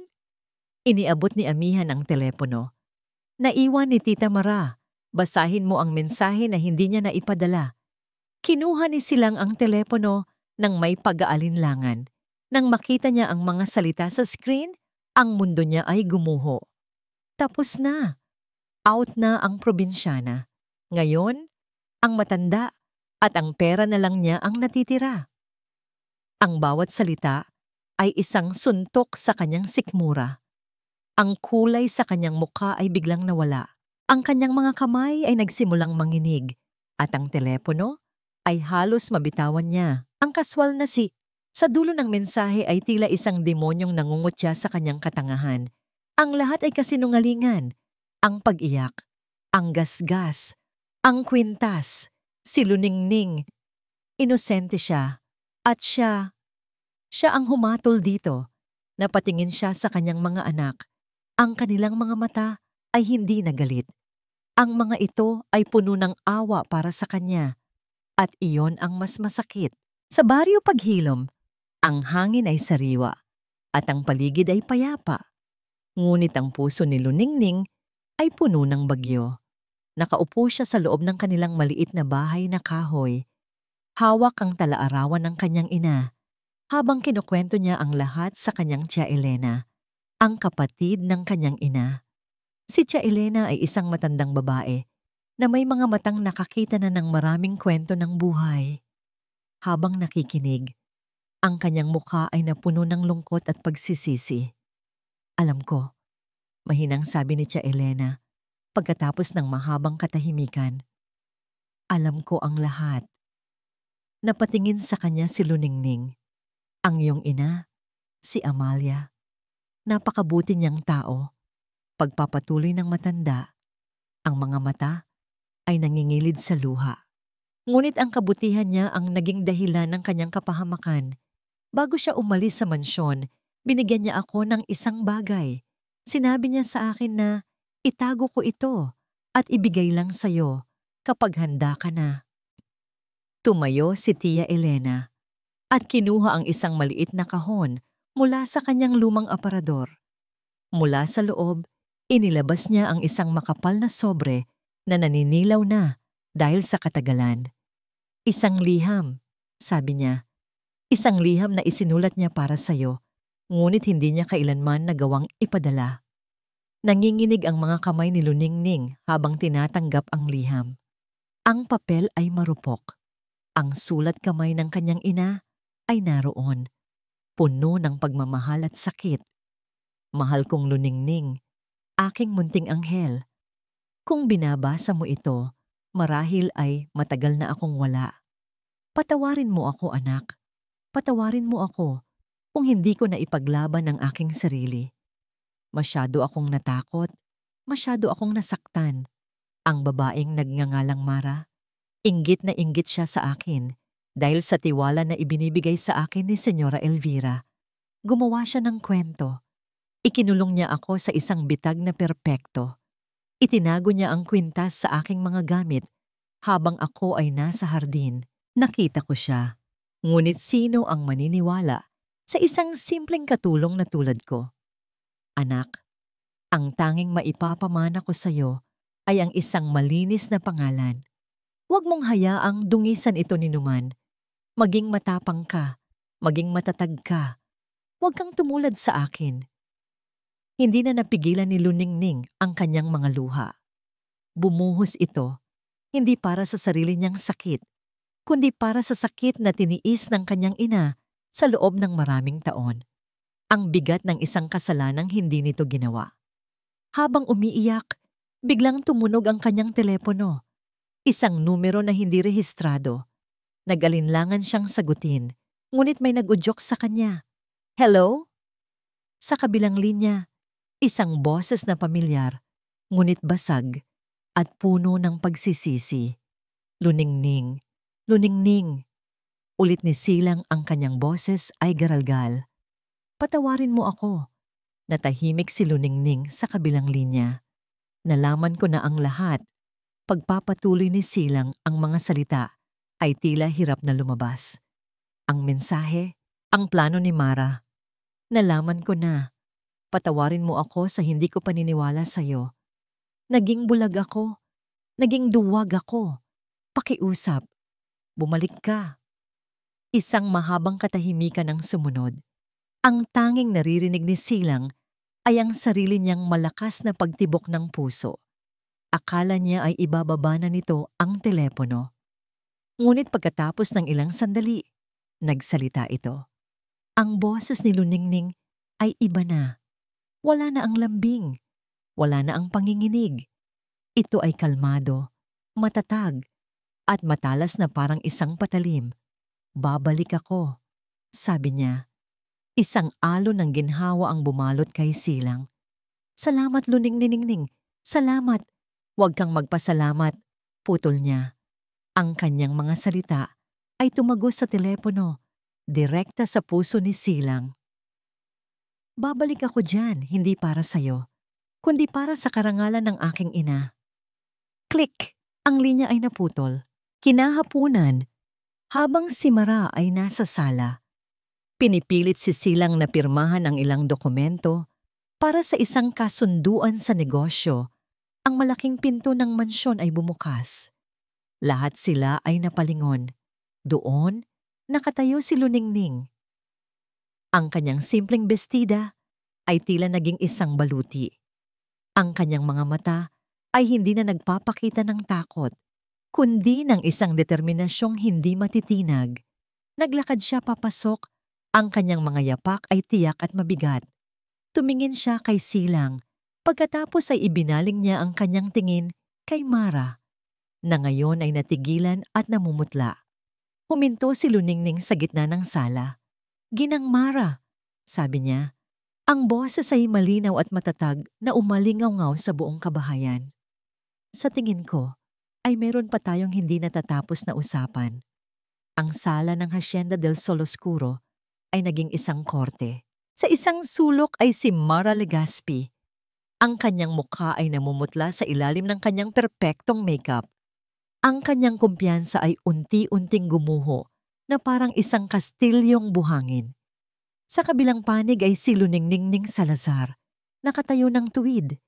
Iniabot ni Amihan ang telepono. "Naiwan ni Tita Mara. Basahin mo ang mensahe na hindi niya naipadala." Kinuha ni Silang ang telepono nang may pag-aalinlangan. Nang makita niya ang mga salita sa screen, ang mundo niya ay gumuho. Tapos na. Out na ang probinsyana. Ngayon, ang matanda at ang pera na lang niya ang natitira. Ang bawat salita ay isang suntok sa kanyang sikmura. Ang kulay sa kanyang mukha ay biglang nawala. Ang kanyang mga kamay ay nagsimulang manginig at ang telepono ay halos mabitawan niya. Ang kaswal na Sa dulo ng mensahe ay tila isang demonyong nangungutya sa kanyang katangahan. Ang lahat ay kasinungalingan. Ang pag-iyak, ang gasgas, ang kwintas, si Luningning. Inosente siya. At siya ang humatol dito. Napatingin siya sa kanyang mga anak. Ang kanilang mga mata ay hindi nagalit. Ang mga ito ay puno ng awa para sa kanya. At iyon ang mas masakit. Sa baryo paghilom, ang hangin ay sariwa at ang paligid ay payapa. Ngunit ang puso ni Luningning ay puno ng bagyo. Nakaupo siya sa loob ng kanilang maliit na bahay na kahoy. Hawak ang talaarawan ng kanyang ina habang kinukwento niya ang lahat sa kanyang tiya Elena, ang kapatid ng kanyang ina. Si Tia Elena ay isang matandang babae na may mga matang nakakita na ng maraming kwento ng buhay. Habang nakikinig, ang kanyang mukha ay napuno ng lungkot at pagsisisi. Alam ko, mahinang sabi ni Tia Elena pagkatapos ng mahabang katahimikan. Alam ko ang lahat. Napatingin sa kanya si Luningning. Ang iyong ina, si Amalia. Napakabuti niyang tao. Pagpapatuloy ng matanda, ang mga mata ay nangingilid sa luha. Ngunit ang kabutihan niya ang naging dahilan ng kanyang kapahamakan. Bago siya umalis sa mansyon, binigyan niya ako ng isang bagay. Sinabi niya sa akin na itago ko ito at ibigay lang sa'yo kapag handa ka na. Tumayo si Tia Elena at kinuha ang isang maliit na kahon mula sa kanyang lumang aparador. Mula sa loob, inilabas niya ang isang makapal na sobre na naninilaw na dahil sa katagalan. Isang liham, sabi niya. Isang liham na isinulat niya para sa'yo, ngunit hindi niya kailanman nagawang ipadala. Nanginginig ang mga kamay ni Luningning habang tinatanggap ang liham. Ang papel ay marupok. Ang sulat kamay ng kanyang ina ay naroon, puno ng pagmamahal at sakit. Mahal kong Luningning, aking munting anghel. Kung binabasa mo ito, marahil ay matagal na akong wala. Patawarin mo ako, anak. Patawarin mo ako kung hindi ko na ipaglaban ang aking sarili. Masyado akong natakot, masyado akong nasaktan. Ang babaeng nagngangalang Mara, inggit na inggit siya sa akin dahil sa tiwala na ibinibigay sa akin ni Senyora Elvira. Gumawa siya ng kwento. Ikinulong niya ako sa isang bitag na perpekto. Itinago niya ang kwintas sa aking mga gamit habang ako ay nasa hardin. Nakita ko siya. Ngunit sino ang maniniwala sa isang simpleng katulong na tulad ko? Anak, ang tanging maipapamana ko sa iyo ay ang isang malinis na pangalan. Huwag mong hayaang dungisan ito ni numan. Maging matapang ka, maging matatag ka. Huwag kang tumulad sa akin. Hindi na napigilan ni Luningning ang kanyang mga luha. Bumuhos ito, hindi para sa sarili niyang sakit, kundi para sa sakit na tiniis ng kanyang ina sa loob ng maraming taon. Ang bigat ng isang kasalanang hindi nito ginawa. Habang umiiyak, biglang tumunog ang kanyang telepono. Isang numero na hindi rehistrado. Nag-alinlangan siyang sagutin, ngunit may nag-udyok sa kanya. Hello? Sa kabilang linya, isang boses na pamilyar, ngunit basag at puno ng pagsisisi. Luningning, Luningning. Ulit ni Silang ang kanyang boses ay garalgal. Patawarin mo ako. Natahimik si Luningning sa kabilang linya. Nalaman ko na ang lahat. Pagpapatuloy ni Silang ang mga salita ay tila hirap na lumabas. Ang mensahe, ang plano ni Mara. Nalaman ko na. Patawarin mo ako sa hindi ko paniniwala sa'yo. Naging bulag ako. Naging duwag ako. Pakiusap. Bumalik ka. Isang mahabang katahimikan ang sumunod. Ang tanging naririnig ni Silang ay ang sarili niyang malakas na pagtibok ng puso. Akala niya ay ibababa na nito ang telepono. Ngunit pagkatapos ng ilang sandali, nagsalita ito. Ang boses ni Luningning ay iba na. Wala na ang lambing. Wala na ang panginginig. Ito ay kalmado, matatag, at matalas na parang isang patalim. Babalik ako. sabi niya. Isang alon ng ginhawa ang bumalot kay Silang. Salamat, Luning-Niningning. Salamat. Huwag kang magpasalamat, putol niya. Ang kanyang mga salita ay tumagos sa telepono, direkta sa puso ni Silang. Babalik ako dyan, hindi para sa'yo, kundi para sa karangalan ng aking ina. Click! Ang linya ay naputol. Kinahapunan, habang si Mara ay nasa sala. Pinipilit si Silang na pirmahan ang ilang dokumento para sa isang kasunduan sa negosyo. Ang malaking pinto ng mansyon ay bumukas. Lahat sila ay napalingon. Doon, nakatayo si Luningning. Ang kanyang simpleng bestida ay tila naging isang baluti. Ang kanyang mga mata ay hindi na nagpapakita ng takot, kundi ng isang determinasyong hindi matitinag. Naglakad siya papasok, ang kanyang mga yapak ay tiyak at mabigat. Tumingin siya kay Silang, pagkatapos ay ibinaling niya ang kanyang tingin kay Mara, na ngayon ay natigilan at namumutla. Huminto si Luningning sa gitna ng sala. Ginang Mara, sabi niya. Ang boses ay malinaw at matatag na umalingaw-ngaw sa buong kabahayan. Sa tingin ko, ay meron pa tayong hindi natatapos na usapan. Ang sala ng Hacienda del Sol Oscuro ay naging isang korte. Sa isang sulok ay si Mara Legaspi. Ang kanyang mukha ay namumutla sa ilalim ng kanyang perpektong makeup. Ang kanyang kumpiyansa ay unti-unting gumuho na parang isang kastilyong buhangin. Sa kabilang panig ay si Luningning Salazar, nakatayo ng tuwid.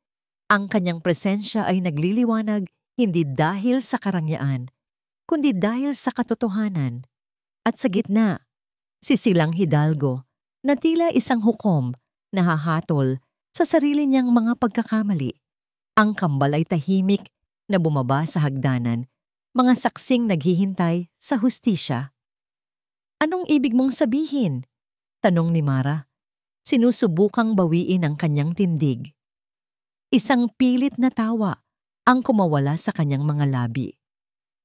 Ang kanyang presensya ay nagliliwanag hindi dahil sa karangyaan, kundi dahil sa katotohanan. At sa gitna, si Silang Hidalgo, na tila isang hukom na hahatol sa sarili niyang mga pagkakamali. Ang kambal ay tahimik na bumaba sa hagdanan, mga saksing naghihintay sa hustisya. Anong ibig mong sabihin? Tanong ni Mara. Sinusubukang bawiin ang kanyang tindig. Isang pilit na tawa ang kumawala sa kanyang mga labi.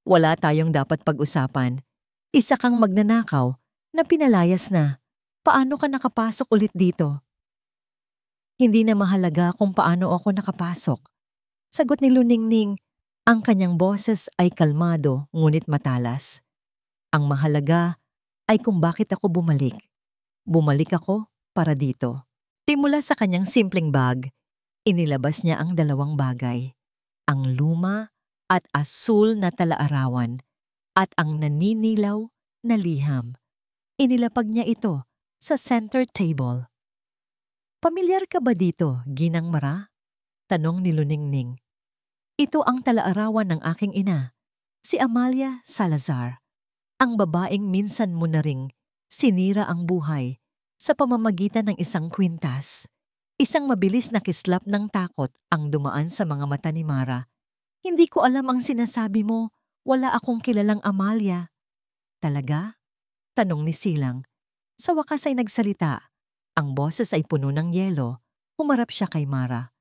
Wala tayong dapat pag-usapan. Isa kang magnanakaw na pinalayas na. Paano ka nakapasok ulit dito? Hindi na mahalaga kung paano ako nakapasok. Sagot ni Luningning, ang kanyang boses ay kalmado ngunit matalas. Ang mahalaga ay kung bakit ako bumalik. Bumalik ako para dito. Timula sa kanyang simpleng bag, inilabas niya ang dalawang bagay. Ang luma at asul na talaarawan at ang naninilaw na liham. Inilapag niya ito sa center table. Pamilyar ka ba dito, Ginang Mara? Tanong ni Luningning. Ito ang talaarawan ng aking ina, si Amalia Salazar, ang babaeng minsan mo na ring sinira ang buhay sa pamamagitan ng isang kwintas. Isang mabilis na kislap ng takot ang dumaan sa mga mata ni Mara. Hindi ko alam ang sinasabi mo, wala akong kilalang Amalia. Talaga? Tanong ni Silang. Sa wakas ay nagsalita. Ang boses ay puno ng yelo. Humarap siya kay Mara.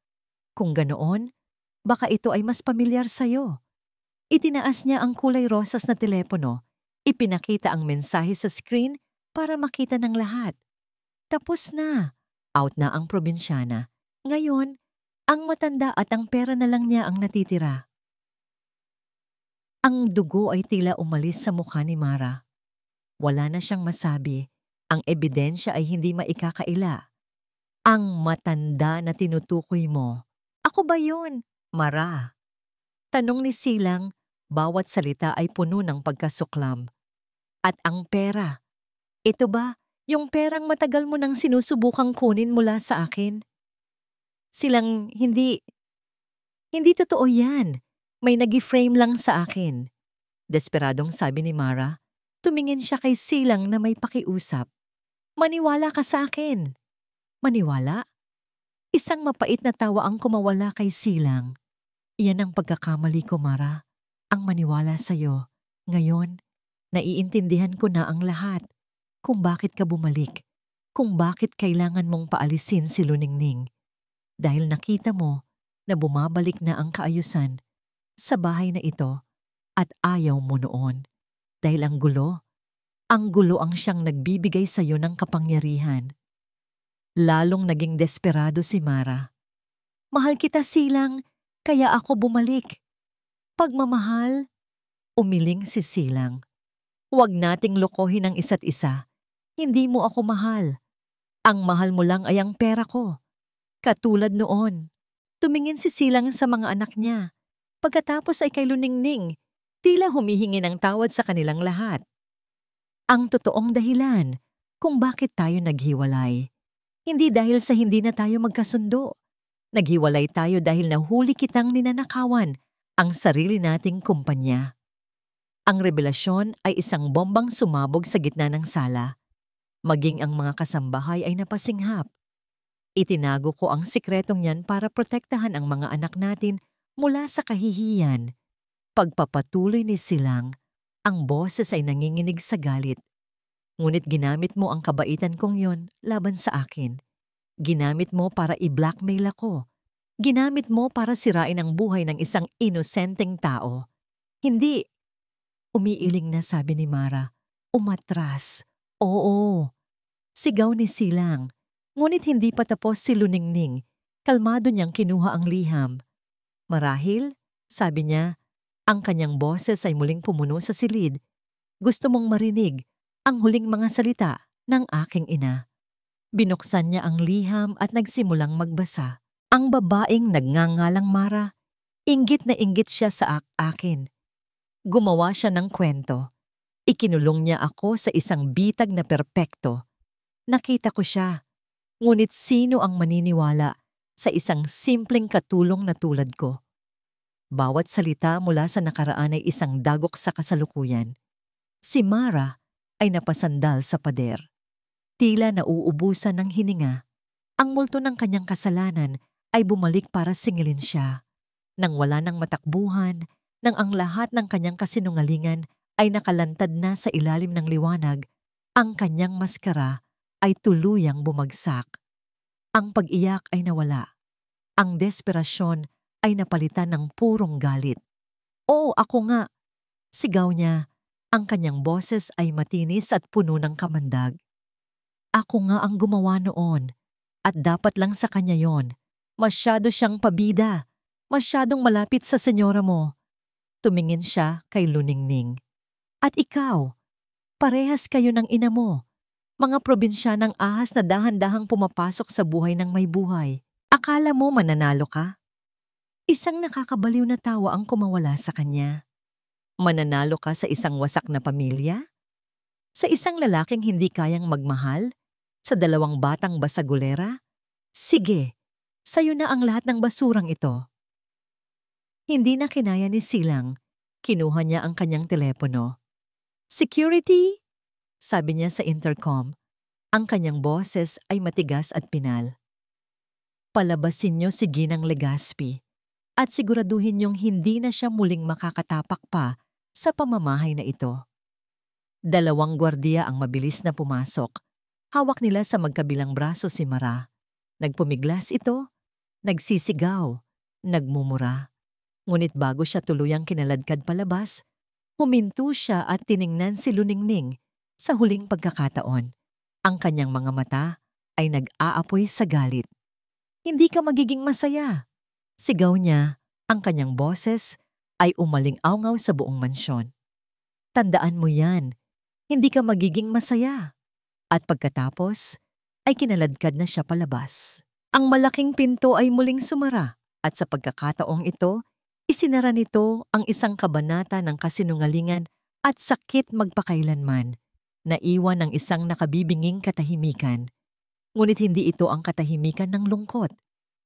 Kung ganoon, baka ito ay mas pamilyar sa'yo. Itinaas niya ang kulay rosas na telepono. Ipinakita ang mensahe sa screen para makita ng lahat. Tapos na. Out na ang probinsyana. Ngayon, ang matanda at ang pera na lang niya ang natitira. Ang dugo ay tila umalis sa mukha ni Mara. Wala na siyang masabi. Ang ebidensya ay hindi maikakaila. Ang matanda na tinutukoy mo. Ako ba yun, Mara? Tanong ni Silang, bawat salita ay puno ng pagkasuklam. At ang pera. Ito ba yung perang matagal mo nang sinusubukang kunin mula sa akin? Silang, hindi totoo yan. May nag-frame lang sa akin. Desperadong sabi ni Mara. Tumingin siya kay Silang na may pakiusap. Maniwala ka sa akin. Maniwala? Isang mapait na tawa ang kumawala kay Silang. Iyan ang pagkakamali ko, Mara. Ang maniwala sa'yo. Ngayon, naiintindihan ko na ang lahat. Kung bakit ka bumalik. Kung bakit kailangan mong paalisin si Luningning. Dahil nakita mo na bumabalik na ang kaayusan sa bahay na ito at ayaw mo noon. Dahil ang gulo, Ang gulo ang siyang nagbibigay sa iyo ng kapangyarihan. Lalong naging desperado si Mara. Mahal kita, Silang, kaya ako bumalik. Pagmamahal, umiling si Silang. Huwag nating lokohin ang isa't isa. Hindi mo ako mahal. Ang mahal mo lang ay ang pera ko. Katulad noon. Tumingin si Silang sa mga anak niya. Pagkatapos ay kay Luningning, tila humihingi ng tawad sa kanilang lahat. Ang totoong dahilan kung bakit tayo naghiwalay. Hindi dahil sa hindi na tayo magkasundo. Naghiwalay tayo dahil nahuli kitang ninanakawan ang sarili nating kumpanya. Ang revelasyon ay isang bombang sumabog sa gitna ng sala. Maging ang mga kasambahay ay napasinghap. Itinago ko ang sikretong yan para protektahan ang mga anak natin mula sa kahihiyan. Pagpapatuloy ni Silang, ang boses ay nanginginig sa galit. Ngunit ginamit mo ang kabaitan kong yon laban sa akin. Ginamit mo para i-blackmail ako. Ginamit mo para sirain ang buhay ng isang inosenteng tao. Hindi. Umiiling na sabi ni Mara. Umatras. Oo. Sigaw ni Silang. Ngunit hindi pa tapos si Luningning. Kalmado niyang kinuha ang liham. Marahil, sabi niya, ang kanyang boses ay muling pumuno sa silid. Gusto mong marinig ang huling mga salita ng aking ina. Binuksan niya ang liham at nagsimulang magbasa. Ang babaeng nagngangalang Mara, inggit na inggit siya sa akin. Gumawa siya ng kwento. Ikinulong niya ako sa isang bitag na perpekto. Nakita ko siya. Ngunit sino ang maniniwala sa isang simpleng katulong na tulad ko? Bawat salita mula sa nakaraan ay isang dagok sa kasalukuyan. Si Mara ay napasandal sa pader. Tila nauubusan ng hininga. Ang multo ng kanyang kasalanan ay bumalik para singilin siya. Nang wala ng matakbuhan, nang ang lahat ng kanyang kasinungalingan ay nakalantad na sa ilalim ng liwanag, ang kanyang maskara ay tuluyang bumagsak. Ang pag-iyak ay nawala. Ang desperasyon ay napalitan ng purong galit. Oo, ako nga. Sigaw niya. Ang kanyang boses ay matinis at puno ng kamandag. Ako nga ang gumawa noon. At dapat lang sa kanya yon. Masyado siyang pabida. Masyadong malapit sa senyora mo. Tumingin siya kay Luningning. At ikaw, parehas kayo ng ina mo. Mga probinsyanang ahas na dahan-dahang pumapasok sa buhay ng may buhay. Akala mo mananalo ka? Isang nakakabaliw na tawa ang kumawala sa kanya. Mananalo ka sa isang wasak na pamilya? Sa isang lalaking hindi kayang magmahal? Sa dalawang batang basagulera? Sige, sayo na ang lahat ng basurang ito. Hindi na kinaya ni Silang. Kinuha niya ang kanyang telepono. Security? Sabi niya sa intercom. Ang kanyang boses ay matigas at pinal. Palabasin niyo si Ginang Legaspi at siguraduhin niyong hindi na siya muling makakatapak pa sa pamamahay na ito. Dalawang gwardiya ang mabilis na pumasok. Hawak nila sa magkabilang braso si Mara. Nagpumiglas ito, nagsisigaw, nagmumura. Ngunit bago siya tuluyang kinaladkad palabas, huminto siya at tiningnan si Luningning sa huling pagkakataon. Ang kanyang mga mata ay nag-aapoy sa galit. Hindi ka magiging masaya. Sigaw niya, ang kanyang boses ay umaling-awngaw sa buong mansyon. Tandaan mo yan, hindi ka magiging masaya. At pagkatapos, ay kinaladkad na siya palabas. Ang malaking pinto ay muling sumara at sa pagkakataong ito, isinara nito ang isang kabanata ng kasinungalingan at sakit magpakailanman, na iwan ng isang nakabibinging katahimikan. Ngunit hindi ito ang katahimikan ng lungkot.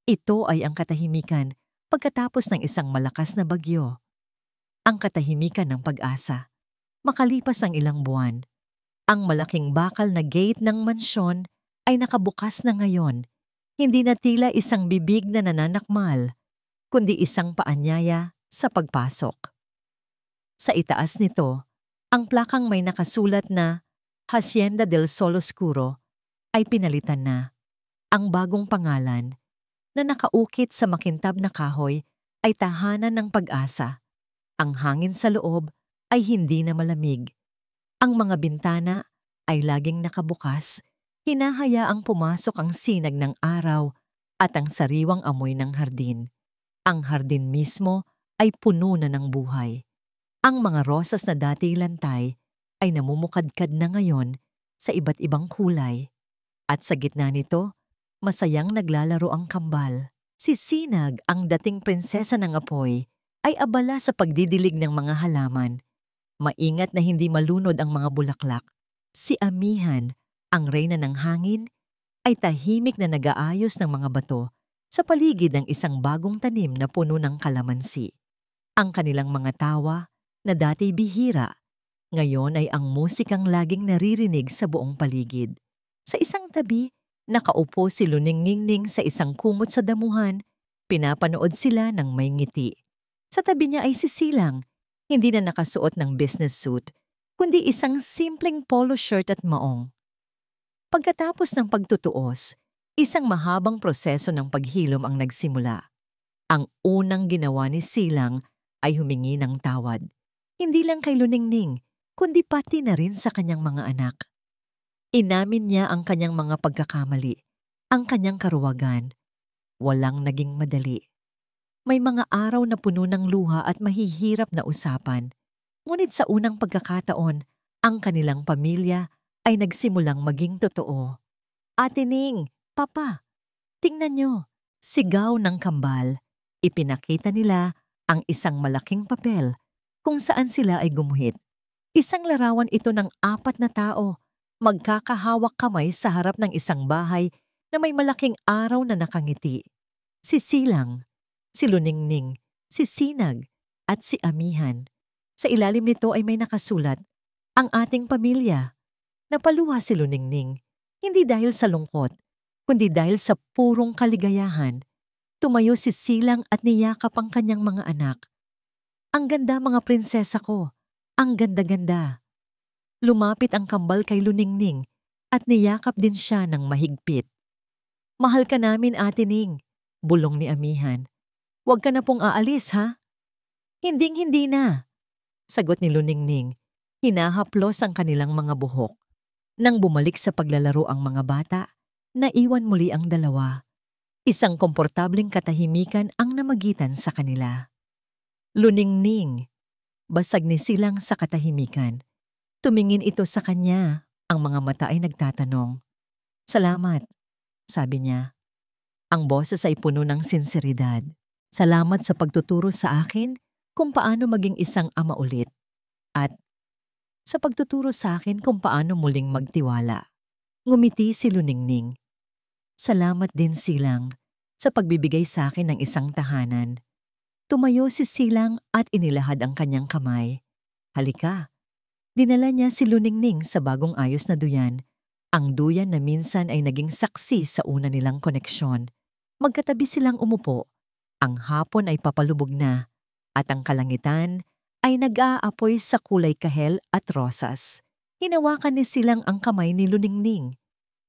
Ito ay ang katahimikan pagkatapos ng isang malakas na bagyo. Ang katahimikan ng pag-asa. Makalipas ang ilang buwan, ang malaking bakal na gate ng mansyon ay nakabukas na ngayon. Hindi na tila isang bibig na nananakmal, kundi isang paanyaya sa pagpasok. Sa itaas nito, ang plakang may nakasulat na Hacienda del Sol Oscuro ay pinalitan na. Ang bagong pangalan na nakaukit sa makintab na kahoy ay tahanan ng pag-asa. Ang hangin sa loob ay hindi na malamig. Ang mga bintana ay laging nakabukas, hinahayaang pumasok ang sinag ng araw at ang sariwang amoy ng hardin. Ang hardin mismo ay puno na ng buhay. Ang mga rosas na dati lantay ay namumukadkad na ngayon sa iba't ibang kulay. At sa gitna nito, masayang naglalaro ang kambal. Si Sinag, ang dating prinsesa ng apoy, ay abala sa pagdidilig ng mga halaman. Maingat na hindi malunod ang mga bulaklak. Si Amihan, ang reyna ng hangin, ay tahimik na nag-aayos ng mga bato sa paligid ng isang bagong tanim na puno ng kalamansi. Ang kanilang mga tawa, na dati bihira, ngayon ay ang musikang laging naririnig sa buong paligid. Sa isang tabi, nakaupo si Luningning sa isang kumot sa damuhan, pinapanood sila ng may ngiti. Sa tabi niya ay si Silang, hindi na nakasuot ng business suit, kundi isang simpleng polo shirt at maong. Pagkatapos ng pagtutuos, isang mahabang proseso ng paghilom ang nagsimula. Ang unang ginawa ni Silang ay humingi ng tawad. Hindi lang kay Luningning, kundi pati na rin sa kanyang mga anak. Inamin niya ang kanyang mga pagkakamali, ang kanyang karuwagan. Walang naging madali. May mga araw na puno ng luha at mahihirap na usapan. Ngunit sa unang pagkakataon, ang kanilang pamilya ay nagsimulang maging totoo. Ate Ning, Papa, tingnan nyo. Sigaw ng kambal. Ipinakita nila ang isang malaking papel kung saan sila ay gumuhit. Isang larawan ito ng 4 na tao, magkakahawak kamay sa harap ng isang bahay na may malaking araw na nakangiti. Si Silang, si Luningning, si Sinag, at si Amihan. Sa ilalim nito ay may nakasulat, ang ating pamilya. Napaluha si Luningning, hindi dahil sa lungkot, kundi dahil sa purong kaligayahan. Tumayo si Silang at niyakap ang kanyang mga anak. Ang ganda mga prinsesa ko, ang ganda-ganda. Lumapit ang kambal kay Luningning at niyakap din siya ng mahigpit. Mahal ka namin, Ate Ning, bulong ni Amihan. Huwag ka na pong aalis, ha? Hinding-hindi na, sagot ni Luningning. Hinahaplos ang kanilang mga buhok. Nang bumalik sa paglalaro ang mga bata, naiwan muli ang dalawa. Isang komportableng katahimikan ang namagitan sa kanila. Luningning, basag ni Silang sa katahimikan. Tumingin ito sa kanya, ang mga mata ay nagtatanong. Salamat, sabi niya. Ang boses ay puno ng sinseridad. Salamat sa pagtuturo sa akin kung paano maging isang ama ulit. At sa pagtuturo sa akin kung paano muling magtiwala. Ngumiti si Luningning. Salamat din Silang sa pagbibigay sa akin ng isang tahanan. Tumayo si Silang at inilahad ang kanyang kamay. Halika. Dinala niya si Luningning sa bagong ayos na duyan. Ang duyan na minsan ay naging saksi sa una nilang koneksyon. Magkatabi silang umupo. Ang hapon ay papalubog na at ang kalangitan ay nag-aapoy sa kulay kahel at rosas. Hinawakan ni Silang ang kamay ni Luningning.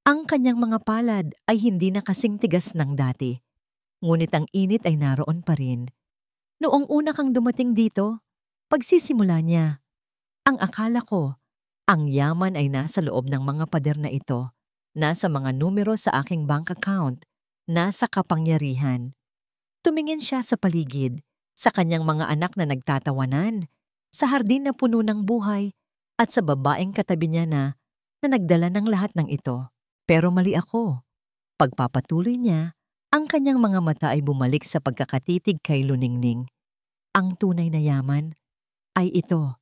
Ang kanyang mga palad ay hindi na kasing tigas ng dati. Ngunit ang init ay naroon pa rin. Noong una kang dumating dito, pagsisimula niya, ang akala ko, ang yaman ay nasa loob ng mga pader na ito, nasa mga numero sa aking bank account, nasa kapangyarihan. Tumingin siya sa paligid, sa kanyang mga anak na nagtatawanan, sa hardin na puno ng buhay, at sa babaeng katabi niya na nagdala ng lahat ng ito. Pero mali ako. Pagpapatuloy niya, ang kanyang mga mata ay bumalik sa pagkakatitig kay Luningning. Ang tunay na yaman ay ito,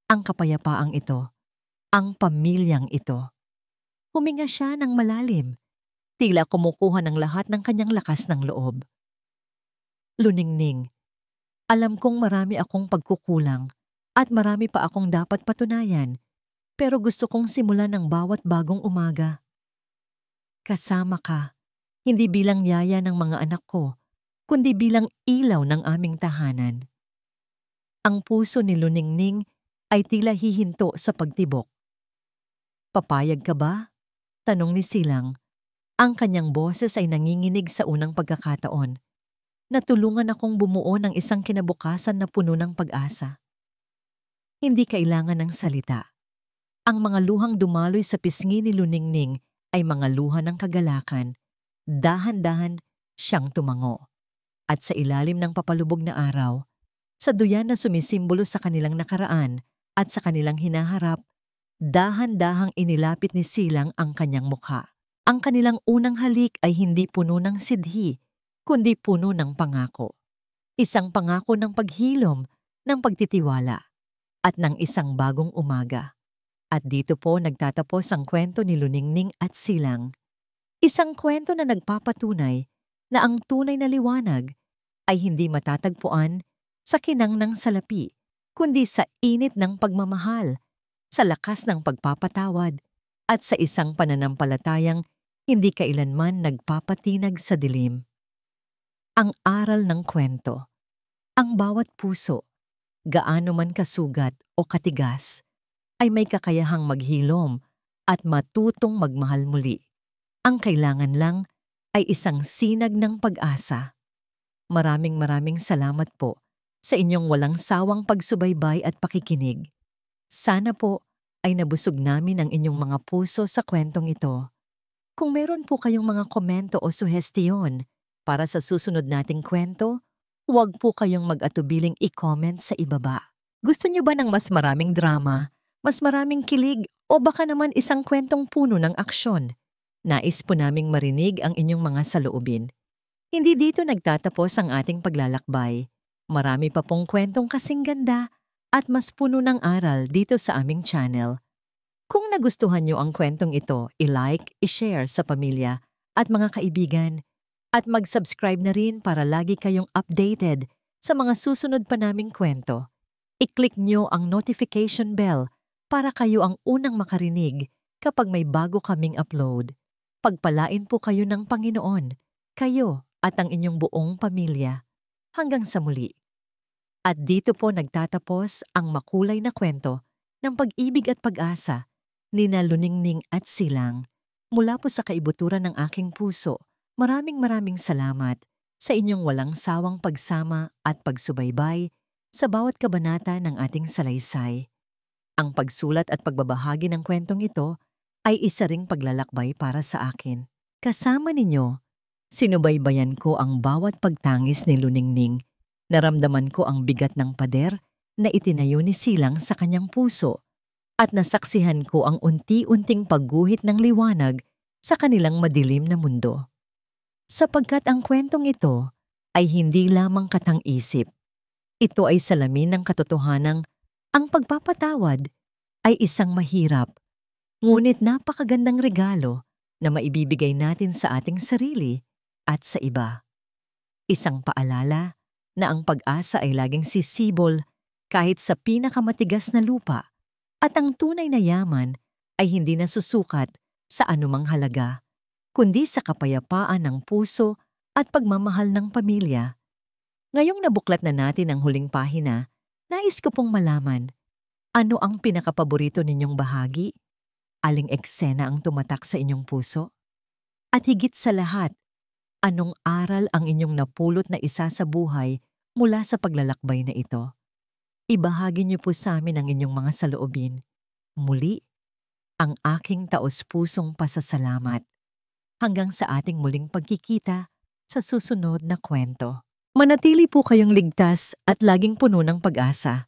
ang kapayapaang ito, ang pamilyang ito. Huminga siya ng malalim, tila kumukuha ng lahat ng kanyang lakas ng loob. Luningning, alam kong marami akong pagkukulang at marami pa akong dapat patunayan, pero gusto kong simulan ng bawat bagong umaga. Kasama ka, hindi bilang yaya ng mga anak ko, kundi bilang ilaw ng aming tahanan. Ang puso ni Luningning ay tila hihinto sa pagtibok. Papayag ka ba? Tanong ni Silang. Ang kanyang boses ay nanginginig sa unang pagkakataon. Natulungan akong bumuo ng isang kinabukasan na puno ng pag-asa. Hindi kailangan ng salita. Ang mga luhang dumaloy sa pisngi ni Luningning ay mga luha ng kagalakan. Dahan-dahan siyang tumango. At sa ilalim ng papalubog na araw, sa duyan na sumisimbolo sa kanilang nakaraan at sa kanilang hinaharap, dahan-dahang inilapit ni Silang ang kanyang mukha. Ang kanilang unang halik ay hindi puno ng sidhi, kundi puno ng pangako. Isang pangako ng paghilom, ng pagtitiwala, at ng isang bagong umaga. At dito po nagtatapos ang kwento ni Luningning at Silang. Isang kwento na nagpapatunay na ang tunay na liwanag ay hindi matatagpuan sa kinang ng salapi, kundi sa init ng pagmamahal, sa lakas ng pagpapatawad, at sa isang pananampalatayang hindi kailanman nagpapatinag sa dilim. Ang aral ng kwento. Ang bawat puso, gaano man kasugat o katigas, ay may kakayahang maghilom at matutong magmahal muli. Ang kailangan lang ay isang sinag ng pag-asa. Maraming salamat po sa inyong walang sawang pagsubaybay at pakikinig. Sana po ay nabusog namin ang inyong mga puso sa kwentong ito. Kung meron po kayong mga komento o suhestiyon para sa susunod nating kwento, huwag po kayong mag-atubiling i-comment sa ibaba. Gusto niyo ba ng mas maraming drama, mas maraming kilig, o baka naman isang kwentong puno ng aksyon? Nais po naming marinig ang inyong mga saloobin. Hindi dito nagtatapos ang ating paglalakbay. Marami pa pong kwentong kasing ganda at mas puno ng aral dito sa aming channel. Kung nagustuhan niyo ang kwentong ito, i-like, i-share sa pamilya at mga kaibigan, at mag-subscribe na rin para lagi kayong updated sa mga susunod pa naming kwento. I-click niyo ang notification bell para kayo ang unang makarinig kapag may bago kaming upload. Pagpalain po kayo ng Panginoon, kayo at ang inyong buong pamilya. Hanggang sa muli. At dito po nagtatapos ang makulay na kwento ng pag-ibig at pag-asa nina Luningning at Silang. Mula po sa kaibuturan ng aking puso, maraming salamat sa inyong walang sawang pagsama at pagsubaybay sa bawat kabanata ng ating salaysay. Ang pagsulat at pagbabahagi ng kwentong ito ay isa ring paglalakbay para sa akin. Kasama ninyo, sinubaybayan ko ang bawat pagtangis ni Luningning. Naramdaman ko ang bigat ng pader na itinayo ni Silang sa kanyang puso at nasaksihan ko ang unti-unting pagguhit ng liwanag sa kanilang madilim na mundo. Sapagkat ang kwentong ito ay hindi lamang katang-isip. Ito ay salamin ng katotohanang ang pagpapatawad ay isang mahirap, ngunit napakagandang regalo na maibibigay natin sa ating sarili at sa iba. Isang paalala na ang pag-asa ay laging sisibol kahit sa pinakamatigas na lupa at ang tunay na yaman ay hindi nasusukat sa anumang halaga, kundi sa kapayapaan ng puso at pagmamahal ng pamilya. Ngayong nabuklat na natin ang huling pahina, nais ko pong malaman, ano ang pinakapaborito ninyong bahagi? Aling eksena ang tumatak sa inyong puso? At higit sa lahat, anong aral ang inyong napulot na isa sa buhay mula sa paglalakbay na ito? Ibahagi niyo po sa amin ang inyong mga saloobin. Muli, ang aking taos-pusong pasasalamat. Hanggang sa ating muling pagkikita sa susunod na kwento. Manatili po kayong ligtas at laging puno ng pag-asa.